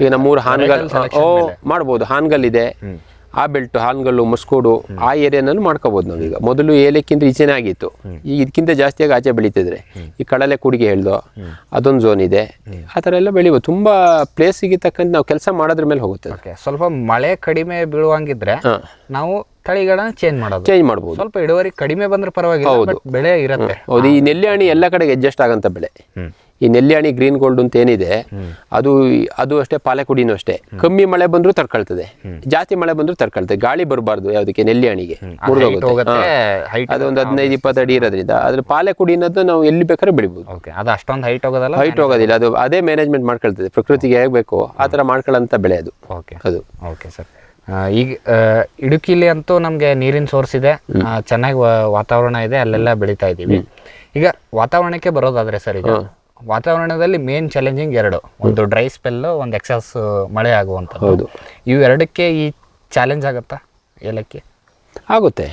ಈಗ ನಮ್ಮೂರು ಹಾನಗಲ್ ಮಾಡ್ಬೋದು, ಹಾನಗಲ್ ಇದೆ, ಆ ಬೆಲ್ಟ್ ಹಾನಗಲ್ಲು, ಮಸ್ಕೋಡು, ಆ ಏರಿಯಾನಲ್ಲೂ ಮಾಡ್ಕೋಬಹುದು ನಾವೀಗ. ಮೊದಲು ಏಲಕ್ಕಿಂತ ಈಚೆನೇ ಆಗಿತ್ತು, ಈಗ ಇದಕ್ಕಿಂತ ಜಾಸ್ತಿಯಾಗಿ ಆಚೆ ಬೆಳೀತಿದ್ರೆ. ಈ ಕಡಲೆ ಕುಡಿಗೆ ಹೇಳ್ದೋ ಅದೊಂದು ಝೋನ್ ಇದೆ, ಆ ಥರ ಎಲ್ಲ ಬೆಳಿಬೋದು. ತುಂಬಾ ಪ್ಲೇಸಿಗೆ ತಕ್ಕಂತೆ ನಾವು ಕೆಲಸ ಮಾಡೋದ್ರ ಮೇಲೆ ಹೋಗುತ್ತೆ. ಸ್ವಲ್ಪ ಮಳೆ ಕಡಿಮೆ ಬೀಳುವಂಗಿದ್ರೆ ನಾವು ತಳಿಗಳನ್ನ ಚೇಂಜ್ ಮಾಡ್ಬೋದು. ಸ್ವಲ್ಪ ಇಳುವರಿ ಕಡಿಮೆ ಬಂದ್ರೆ ಪರವಾಗಿಲ್ಲ, ಬೆಳೆ ಇರುತ್ತೆ. ಹೌದು. ಈ ನೆಲ್ಲಿ ಹಣ್ಣಿ ಎಲ್ಲ ಕಡೆಗೆ ಅಡ್ಜಸ್ಟ್ ಆಗಂತ ಬೆಳೆ. ಈ ನೆಲ್ಲಿ ಹಣ್ಣಿ ಗ್ರೀನ್ ಗೋಲ್ಡ್ ಅಂತ ಏನಿದೆ ಅದು ಅಷ್ಟೇ, ಪಾಲೆಕುಡಿನೂ ಅಷ್ಟೇ. ಕಮ್ಮಿ ಮಳೆ ಬಂದ್ರು ತಡ್ಕೊಳ್ತದೆ, ಜಾಸ್ತಿ ಮಳೆ ಬಂದ್ರು ತಡ್ಕೊಳ್ತದೆ. ಗಾಳಿ ಬರಬಾರ್ದು ಯಾವುದಕ್ಕೆ, ನೆಲ್ಲಿ ಹಣ್ಣಿಗೆ ಮುರಿದೋಗುತ್ತೆ. ಅದೊಂದು 15-20 ಅಡಿ ಇರೋದ್ರಿಂದ ಅದ್ರ ಪಾಲೆಕುಡಿನದ್ದು ನಾವು ಎಲ್ಲಿ ಬೇಕಾದ್ರೆ ಬೆಳಿಬಹುದು. ಅದು ಅಷ್ಟೊಂದು ಹೈಟ್ ಹೋಗೋದಿಲ್ಲ, ಅದು ಅದೇ ಮ್ಯಾನೇಜ್ಮೆಂಟ್ ಮಾಡ್ಕೊಳ್ತದೆ. ಪ್ರಕೃತಿಗೆ ಹೇಗಬೇಕು ಆ ತರ ಮಾಡ್ಕೊಳ್ಳೋಂಥ ಬೆಳೆ ಅದು. Okay sir. ಈಗ ಇಡುಕಿಲಿ ಅಂತೂ ನಮಗೆ ನೀರಿನ ಸೋರ್ಸ್ ಇದೆ, ಚೆನ್ನಾಗಿ ವಾತಾವರಣ ಇದೆ, ಅಲ್ಲೆಲ್ಲ ಬೆಳೀತಾ ಇದ್ದೀವಿ. ಈಗ ವಾತಾವರಣಕ್ಕೆ ಬರೋದಾದ್ರೆ ಸರ್, ಈಗ ವಾತಾವರಣದಲ್ಲಿ ಮೇನ್ ಚಾಲೆಂಜಿಂಗ್ ಎರಡು, ಒಂದು ಡ್ರೈ ಸ್ಪೆಲ್, ಒಂದು ಎಕ್ಸಸ್ ಮಳೆ ಆಗುವಂಥದ್ದು. ಇವು ಎರಡಕ್ಕೆ ಈ ಚಾಲೆಂಜ್ ಆಗುತ್ತಾ ಏಲಕ್ಕಿ? ಆಗುತ್ತೆ,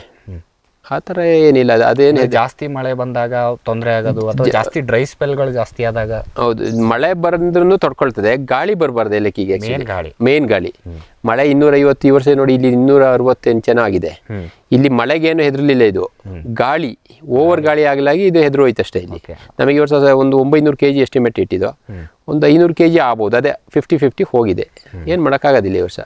ಆ ಥರ ಏನಿಲ್ಲ. ಅದೇನು ಜಾಸ್ತಿ ಮಳೆ ಬಂದಾಗ ತೊಂದರೆ ಆಗೋದು ಅಥವಾ ಜಾಸ್ತಿ ಡ್ರೈ ಸ್ಪೆಲ್ಗಳು ಜಾಸ್ತಿ ಆದಾಗ? ಹೌದು, ಮಳೆ ಬಂದ್ರೂ ತಡ್ಕೊಳ್ತದೆ, ಗಾಳಿ ಬರಬಾರ್ದು ಏಲಕ್ಕಿಗೆ. ಮೇನ್ ಗಾಳಿ. ಮಳೆ 250, ಈ ವರ್ಷ ನೋಡಿ ಇಲ್ಲಿ 260 ಚೆನ್ನಾಗಿದೆ. ಇಲ್ಲಿ ಮಳೆಗೇನು ಹೆದರ್ಲಿಲ್ಲ, ಇದು ಗಾಳಿ, ಓವರ್ ಗಾಳಿ ಆಗಲಾಗಿ ಇದು ಹೆದರು ಹೋಯ್ತು ಅಷ್ಟೇ. ಇಲ್ಲಿ ನಮಗೆ ಈ ವರ್ಷ ಒಂದು 900 kg ಎಸ್ಟಿಮೇಟ್ ಇಟ್ಟಿದ್ದು, ಒಂದು 500 kg ಆಗ್ಬೋದು, ಅದೇ 50-50 ಹೋಗಿದೆ. ಏನು ಮಾಡೋಕ್ಕಾಗೋದಿಲ್ಲ ಈ ವರ್ಷ.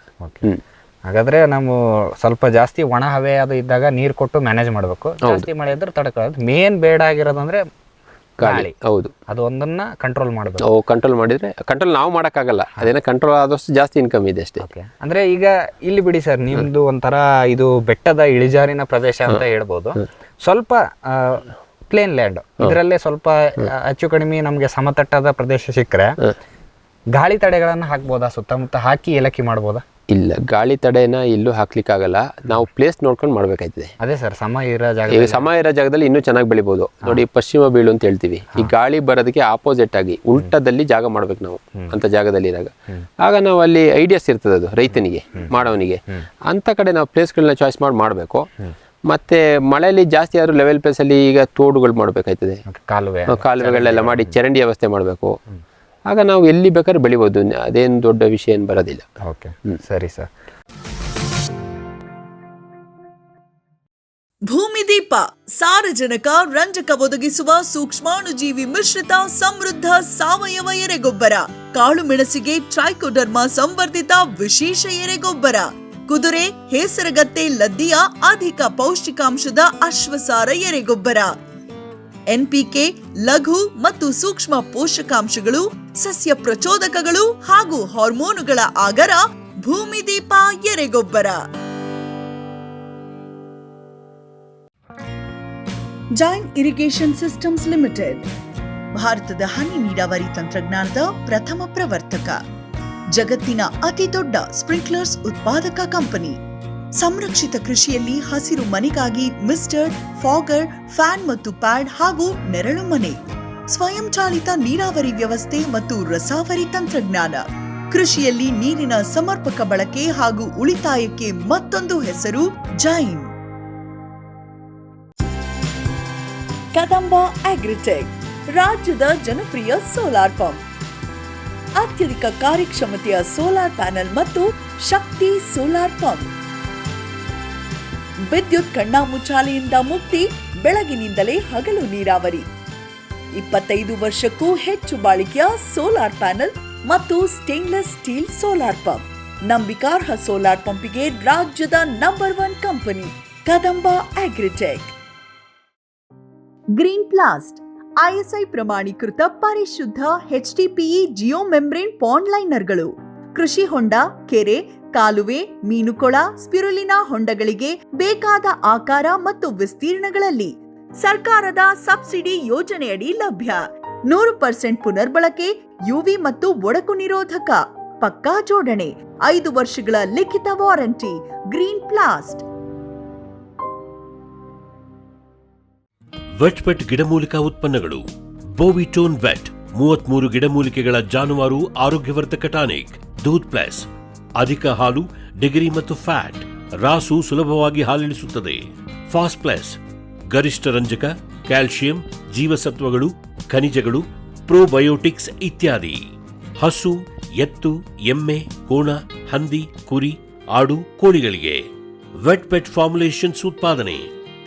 ಹಾಗಾದ್ರೆ ನಾವು ಸ್ವಲ್ಪ ಜಾಸ್ತಿ ಒಣ ಹವೆ ಅದು ಇದ್ದಾಗ ನೀರು ಕೊಟ್ಟು ಮ್ಯಾನೇಜ್ ಮಾಡಬೇಕು, ಜಾಸ್ತಿ ಮಳೆ ಇದ್ರೆ ತಡ್ಕೊಳ್ಳೋದು. ಮೇನ್ ಬೇಡ ಆಗಿರೋದಂದ್ರೆ ಗಾಳಿ. ಹೌದು, ಅದು ಒಂದನ್ನ ಕಂಟ್ರೋಲ್ ಮಾಡಬೇಕು. ಕಂಟ್ರೋಲ್ ಮಾಡಿದ್ರೆ, ಕಂಟ್ರೋಲ್ ನಾವು ಮಾಡೋಕ್ಕಾಗಲ್ಲ, ಅದೇನೋ ಕಂಟ್ರೋಲ್ ಆದಷ್ಟು ಜಾಸ್ತಿ ಇನ್ಕಮ್ ಇದೆ ಅಷ್ಟೇ. ಅಂದ್ರೆ ಈಗ ಇಲ್ಲಿ ಬಿಡಿ ಸರ್, ನಿಮ್ದು ಒಂಥರ ಇದು ಬೆಟ್ಟದ ಇಳಿಜಾರಿನ ಪ್ರದೇಶ ಅಂತ ಹೇಳ್ಬೋದು. ಸ್ವಲ್ಪ ಪ್ಲೇನ್ ಲ್ಯಾಂಡ್, ಇದರಲ್ಲೇ ಸ್ವಲ್ಪ ಹೆಚ್ಚು ಕಡಿಮೆ ನಮಗೆ ಸಮತಟ್ಟಾದ ಪ್ರದೇಶ ಸಿಕ್ಕರೆ ಗಾಳಿ ತಡೆಗಳನ್ನ ಹಾಕ್ಬೋದಾ? ಸುತ್ತಮುತ್ತ ಹಾಕಿ ಏಲಕ್ಕಿ ಮಾಡ್ಬೋದಾ? ಇಲ್ಲ, ಗಾಳಿ ತಡೆನ ಎಲ್ಲೂ ಹಾಕ್ಲಿಕ್ಕಾಗಲ್ಲ, ನಾವು ಪ್ಲೇಸ್ ನೋಡ್ಕೊಂಡು ಮಾಡ್ಬೇಕಾಯ್ತದೆ. ಅದೇ ಸರ್, ಸಮ ಇರೋ ಜಾಗದಲ್ಲಿ ಇನ್ನೂ ಚೆನ್ನಾಗಿ ಬೆಳಿಬೋದು. ನೋಡಿ, ಪಶ್ಚಿಮ ಬೀಳು ಅಂತ ಹೇಳ್ತೀವಿ, ಈ ಗಾಳಿ ಬರೋದಕ್ಕೆ ಆಪೋಸಿಟ್ ಆಗಿ ಉಲ್ಟದಲ್ಲಿ ಜಾಗ ಮಾಡ್ಬೇಕು ನಾವು ಅಂತ ಜಾಗದಲ್ಲಿ ಇರಾಗ. ಆಗ ನಾವು ಅಲ್ಲಿ ಐಡಿಯಾಸ್ ಇರ್ತದೆ, ಅದು ರೈತನಿಗೆ ಮಾಡೋನಿಗೆ. ಅಂತ ಕಡೆ ನಾವು ಪ್ಲೇಸ್ಗಳನ್ನ ಚಾಯ್ಸ್ ಮಾಡಬೇಕು. ಮತ್ತೆ ಮಳೆಯಲ್ಲಿ ಜಾಸ್ತಿ ಆದ್ರೂ ಲೆವೆಲ್ ಪ್ಲೇಸಲ್ಲಿ ಈಗ ತೋಡುಗಳು ಮಾಡಬೇಕಾಯ್ತದೆ, ಕಾಲುವೆಗಳೆಲ್ಲ ಮಾಡಿ ಚರಂಡಿ ವ್ಯವಸ್ಥೆ ಮಾಡಬೇಕು. ಆಗ ನಾವು ಎಲ್ಲಿ ಬೇಕಾದ್ರೂ ಬೆಳಿಬೋದು, ಅದೇನು ದೊಡ್ಡ ವಿಷಯ ಏನು ಬರೋದಿಲ್ಲ. ಓಕೆ, ಸರಿ ಸರ್. ಭೂಮಿದೀಪ ಸಾರಜನಕ ರಂಜಕ ಒದಗಿಸುವ ಸೂಕ್ಷ್ಮಾಣುಜೀವಿ ಮಿಶ್ರಿತ ಸಮೃದ್ಧ ಸಾವಯವ ಎರೆಗೊಬ್ಬರ. ಕಾಳು ಮೆಣಸಿಗೆ ಟ್ರೈಕೋಡರ್ಮಾ ಸಂವರ್ಧಿತ ವಿಶೇಷ ಎರೆಗೊಬ್ಬರ. ಕುದುರೆ, ಹೇಸರಗತ್ತೆ, ಲದ್ದಿಯ ಅಧಿಕ ಪೌಷ್ಟಿಕಾಂಶದ ಅಶ್ವಸಾರ ಎರೆಗೊಬ್ಬರ. NPK, ಲಘು ಮತ್ತು ಸೂಕ್ಷ್ಮ ಪೋಷಕಾಂಶಗಳು, ಸಸ್ಯ ಪ್ರಚೋದಕಗಳು ಹಾಗೂ ಹಾರ್ಮೋನುಗಳ ಆಗರ ಭೂಮಿದೀಪ ಎರೆಗೊಬ್ಬರ. ಜೈನ್ ಇರಿಗೇಷನ್ ಸಿಸ್ಟಮ್ಸ್ ಲಿಮಿಟೆಡ್ ಭಾರತದ ಹನಿ ನೀರಾವರಿ ತಂತ್ರಜ್ಞಾನದ ಪ್ರಥಮ ಪ್ರವರ್ತಕ, ಜಗತ್ತಿನ ಅತಿ ದೊಡ್ಡ ಸ್ಪ್ರಿಂಕ್ಲರ್ಸ್ ಉತ್ಪಾದಕ ಕಂಪನಿ. ಸಂರಕ್ಷಿತ ಕೃಷಿಯಲ್ಲಿ ಹಸಿರು ಮನೆಗಾಗಿ ಮಿಸ್ಟರ್, ಫಾಗರ್, ಫ್ಯಾನ್ ಮತ್ತು ಪ್ಯಾಡ್ ಹಾಗೂ ನೆರಳು ಮನೆ, ಸ್ವಯಂ ಚಾಲಿತ ನೀರಾವರಿ ವ್ಯವಸ್ಥೆ ಮತ್ತು ರಸಾವರಿ ತಂತ್ರಜ್ಞಾನ. ಕೃಷಿಯಲ್ಲಿ ನೀರಿನ ಸಮರ್ಪಕ ಬಳಕೆ ಹಾಗೂ ಉಳಿತಾಯಕ್ಕೆ ಮತ್ತೊಂದು ಹೆಸರು ಜೈನ್. ಕದಂಬ ಅಗ್ರಿಟೆಕ್ ರಾಜ್ಯದ ಜನಪ್ರಿಯ ಸೋಲಾರ್ ಪಂಪ್. ಅತ್ಯಧಿಕ ಕಾರ್ಯಕ್ಷಮತೆಯ ಸೋಲಾರ್ ಪ್ಯಾನೆಲ್ ಮತ್ತು ಶಕ್ತಿ ಸೋಲಾರ್ ಪಂಪ್. ವಿದ್ಯುತ್ ಕಣ್ಣಾಮುಚ್ಚಾಲೆಯಿಂದ ಮುಕ್ತಿ, ಬೆಳಗಿನಿಂದಲೇ ಹಗಲು ನೀರಾವರಿ. 25 ವರ್ಷಕ್ಕೂ ಹೆಚ್ಚು ಬಾಳಿಕೆಯ ಸೋಲಾರ್ ಪ್ಯಾನೆಲ್ ಮತ್ತು ಸ್ಟೇನ್ಲೆಸ್ ಸ್ಟೀಲ್ ಸೋಲಾರ್ ಪಂಪ್. ನಂಬಿಕಾರ್ಹ ಸೋಲಾರ್ ಪಂಪಿಗೆ ರಾಜ್ಯದ number 1 company Kadamba Agritech. Green plast ISI ಪ್ರಮಾಣೀಕೃತ ಪರಿಶುದ್ಧ HDPE ಜಿಯೋ ಮೆಂಬ್ರೇನ್ ಪಾಂಡ್ ಲೈನರ್ಗಳು. ಕೃಷಿ ಹೊಂಡ, ಕೆರೆ, ಕಾಲುವೆ, ಮೀನುಕೊಳ, ಸ್ಪಿರುಲಿನಾ ಹೊಂಡಗಳಿಗೆ ಬೇಕಾದ ಆಕಾರ ಮತ್ತು ವಿಸ್ತೀರ್ಣಗಳಲ್ಲಿ ಸರ್ಕಾರದ ಸಬ್ಸಿಡಿ ಯೋಜನೆಯಡಿ ಲಭ್ಯ. 100% ಪುನರ್ಬಳಕೆ, ಯುವಿ ಮತ್ತು ಒಡಕು ನಿರೋಧಕ, ಪಕ್ಕಾ ಜೋಡಣೆ, 5 ವರ್ಷಗಳ ಲಿಖಿತ ವಾರಂಟಿ. ಗ್ರೀನ್ ಪ್ಲಾಸ್ಟ್. ವೆಟ್ಪೆಟ್ ಗಿಡಮೂಲಿಕಾ ಉತ್ಪನ್ನಗಳು. ಬೋವಿಟೋನ್ ವೆಟ್ 33 ಗಿಡಮೂಲಿಕೆಗಳ ಜಾನುವಾರು ಆರೋಗ್ಯವರ್ಧಕ ಟಾನಿಕ್. ದೂದ್ ಪ್ಲಸ್ ಅಧಿಕ ಹಾಲು, ಡಿಗ್ರಿ ಮತ್ತು ಫ್ಯಾಟ್, ರಾಸು ಸುಲಭವಾಗಿ ಹಾಲಿಳಿಸುತ್ತದೆ. ಫಾಸ್ಟ್ ಪ್ಲಸ್ ಗರಿಷ್ಠ ರಂಜಕ, ಕ್ಯಾಲ್ಸಿಯಂ, ಜೀವಸತ್ವಗಳು, ಖನಿಜಗಳು, ಪ್ರೋಬಯೋಟಿಕ್ಸ್ ಇತ್ಯಾದಿ. ಹಸು, ಎತ್ತು, ಎಮ್ಮೆ, ಕೋಣ, ಹಂದಿ, ಕುರಿ, ಆಡು, ಕೋಳಿಗಳಿಗೆ ವೆಟ್ಪೆಟ್ ಫಾರ್ಮುಲೇಷನ್ಸ್ ಉತ್ಪಾದನೆ,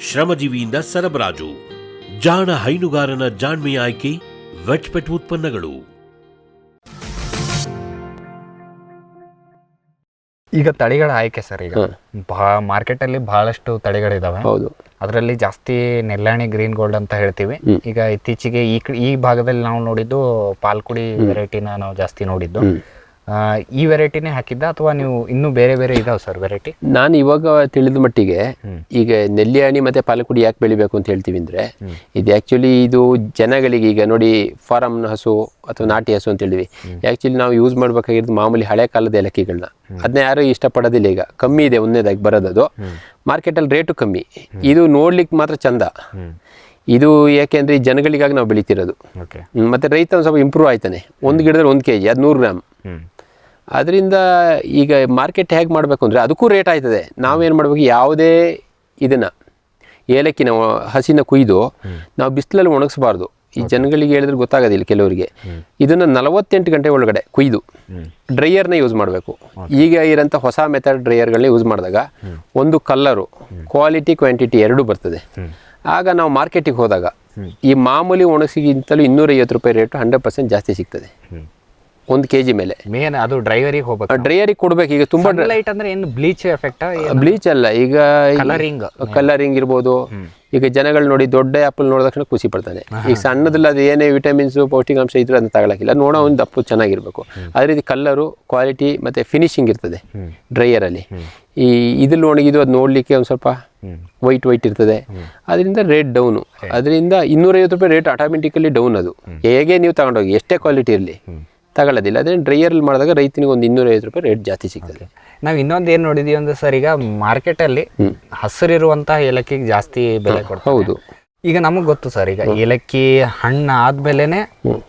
ಶ್ರಮಜೀವಿಯಿಂದ ಸರಬರಾಜು. ಜಾಣ ಹೈನುಗಾರನ ಜಾಣ್ಮೆಯ ಆಯ್ಕೆ ವೆಟ್ಪೆಟ್ ಉತ್ಪನ್ನಗಳು. ಈಗ ತಳಿಗಳ ಆಯ್ಕೆ ಸರ್, ಈಗ ಮಾರ್ಕೆಟ್ ಅಲ್ಲಿ ಬಹಳಷ್ಟು ತಳಿಗಳಿದಾವೆ. ಹೌದು, ಅದರಲ್ಲಿ ಜಾಸ್ತಿ ನೆಲ್ಲಾಣಿ ಗ್ರೀನ್ ಗೋಲ್ಡ್ ಅಂತ ಹೇಳ್ತೀವಿ. ಈಗ ಇತ್ತೀಚೆಗೆ ಈ ಭಾಗದಲ್ಲಿ ನಾವು ನೋಡಿದ್ದು ಪಾಲ್ಕುಡಿ ವೆರೈಟಿನ ನಾವು ಜಾಸ್ತಿ ನೋಡಿದ್ದು. ಈ ವೆರೈಟಿನೇ ಹಾಕಿದ್ದ ಅಥವಾ ನೀವು ಇನ್ನೂ ಬೇರೆ ಬೇರೆ ಇದಾವೆ ಸರ್ ವೆರೈಟಿ? ನಾನು ಇವಾಗ ತಿಳಿದ ಮಟ್ಟಿಗೆ ಈಗ ನೆಲ್ಲಿಯಾಣಿ ಮತ್ತೆ ಪಾಲಕುಡಿ ಯಾಕೆ ಬೆಳಿಬೇಕು ಅಂತ ಹೇಳ್ತೀವಿ ಅಂದ್ರೆ, ಇದು ಆಕ್ಚುಲಿ ಇದು ಜನಗಳಿಗೆ ಈಗ ನೋಡಿ ಫಾರಂ ಹಸು ಅಥವಾ ನಾಟಿ ಹಸು ಅಂತ ಹೇಳಿದ್ವಿ, ಆಕ್ಚುಲಿ ನಾವು ಯೂಸ್ ಮಾಡ್ಬೇಕಾಗಿರೋದು ಮಾಮೂಲಿ ಹಳೆ ಕಾಲದ ಏಲಕ್ಕಿಗಳನ್ನ. ಅದನ್ನ ಯಾರು ಇಷ್ಟಪಡೋದಿಲ್ಲ. ಈಗ ಕಮ್ಮಿ ಇದೆ ಒಂದನೇದಾಗಿ ಬರೋದದು, ಮಾರ್ಕೆಟಲ್ಲಿ ರೇಟು ಕಮ್ಮಿ. ಇದು ನೋಡ್ಲಿಕ್ಕೆ ಮಾತ್ರ ಚಂದ. ಇದು ಯಾಕೆಂದರೆ ಈ ಜನಗಳಿಗಾಗಿ ನಾವು ಬೆಳಿತಿರೋದು. ಮತ್ತು ರೈತ ಒಂದು ಸ್ವಲ್ಪ ಇಂಪ್ರೂವ್ ಆಯ್ತಾನೆ. ಒಂದು ಗಿಡದಲ್ಲಿ 1 kg, ಅದು 100 ಗ್ರಾಮ್. ಅದರಿಂದ ಈಗ ಮಾರ್ಕೆಟ್ ಹೇಗೆ ಮಾಡಬೇಕು ಅಂದರೆ ಅದಕ್ಕೂ ರೇಟ್ ಆಯ್ತದೆ. ನಾವೇನು ಮಾಡಬೇಕು, ಯಾವುದೇ ಇದನ್ನು ಏಲಕ್ಕಿನ ಹಸಿನ ಕುಯ್ದು ನಾವು ಬಿಸಿಲಲ್ಲಿ ಒಣಗಿಸ್ಬಾರ್ದು. ಈ ಜನಗಳಿಗೆ ಹೇಳಿದ್ರೆ ಗೊತ್ತಾಗೋದಿಲ್ಲ ಕೆಲವರಿಗೆ. ಇದನ್ನು 48 ಗಂಟೆ ಒಳಗಡೆ ಕುಯ್ದು ಡ್ರೈಯರ್ನ ಯೂಸ್ ಮಾಡಬೇಕು. ಈಗ ಇರೋಂಥ ಹೊಸ ಮೆಥಡ್ ಡ್ರೈಯರ್ಗಳನ್ನ ಯೂಸ್ ಮಾಡಿದಾಗ ಒಂದು ಕಲ್ಲರು, ಕ್ವಾಲಿಟಿ, ಕ್ವಾಂಟಿಟಿ ಎರಡೂ ಬರ್ತದೆ. ಆಗ ನಾವು ಮಾರ್ಕೆಟಿಗೆ ಹೋದಾಗ ಈ ಮಾಮೂಲಿ ಒಣಗಿಸಿಗಿಂತಲೂ 250 ರೂಪಾಯಿ ರೇಟು 100% ಜಾಸ್ತಿ ಸಿಗ್ತದೆ 1 kg ಮೇಲೆ. ಮೇನ್ ಅದು ಡ್ರೈವರಿಗೆ ಹೋಗ್ಬೇಕು, ಡ್ರೈಯರಿಗೆ ಕೊಡ್ಬೇಕು. ಈಗ ತುಂಬಾ ಲೈಟ್ ಅಂದ್ರೆ ಏನು ಬ್ಲೀಚ್ ಎಫೆಕ್ಟ್? ಬ್ಲೀಚ್ ಅಲ್ಲ, ಈಗ ಕಲರಿಂಗ್ ಇರ್ಬೋದು. ಈಗ ಜನಗಳು ನೋಡಿ ದೊಡ್ಡ ಆ್ಯಪಲ್ ನೋಡಿದ ತಕ್ಷಣ ಖುಷಿ ಪಡ್ತಾನೆ. ಈಗ ಸಣ್ಣದಿಲ್ಲ, ಅದು ಏನೇ ವಿಟಮಿನ್ಸ್ ಪೌಷ್ಟಿಕಾಂಶ ಇದ್ರೂ ಅದನ್ನ ತಗೊಳಕಿಲ್ಲ. ನೋಡೋ ಒಂದು ದಪ್ಪು ಚೆನ್ನಾಗಿರ್ಬೇಕು. ಅದೇ ರೀತಿ ಕಲ್ಲರು, ಕ್ವಾಲಿಟಿ ಮತ್ತು ಫಿನಿಶಿಂಗ್ ಇರ್ತದೆ ಡ್ರೈಯರಲ್ಲಿ. ಈ ಇದ್ರಲ್ಲಿ ಒಣಗಿದ್ದು ಅದು ನೋಡಲಿಕ್ಕೆ ಒಂದು ಸ್ವಲ್ಪ ವೈಟ್ ಇರ್ತದೆ. ಅದರಿಂದ ರೇಟ್ ಡೌನು. ಅದರಿಂದ 250 ರೂಪಾಯಿ ರೇಟ್ ಆಟೋಮೆಟಿಕಲಿ ಡೌನ್. ಅದು ಹೇಗೆ ನೀವು ತಗೊಂಡೋಗಿ ಎಷ್ಟೇ ಕ್ವಾಲಿಟಿ ಇರಲಿ ತಗೊಳ್ಳೋದಿಲ್ಲ. ಅದೇ ಡ್ರೈಯರಲ್ಲಿ ಮಾಡಿದಾಗ ರೈತನಿಗೆ ಒಂದು 250 ರೂಪಾಯಿ ರೇಟ್ ಜಾಸ್ತಿ ಸಿಗ್ತದೆ. ನಾವು ಇನ್ನೊಂದು ಏನು ನೋಡಿದೀವಿ ಅಂದ್ರೆ ಸರ್, ಈಗ ಮಾರ್ಕೆಟಲ್ಲಿ ಹಸಿರಿರುವಂತಹ ಏಲಕ್ಕಿಗೆ ಜಾಸ್ತಿ ಬೆಲೆ ಕೊಡ್ತಾರೆ. ಹೌದು. ಈಗ ನಮಗೆ ಗೊತ್ತು ಸರ್, ಈಗ ಏಲಕ್ಕಿ ಹಣ್ಣು ಆದ್ಮೇಲೆನೆ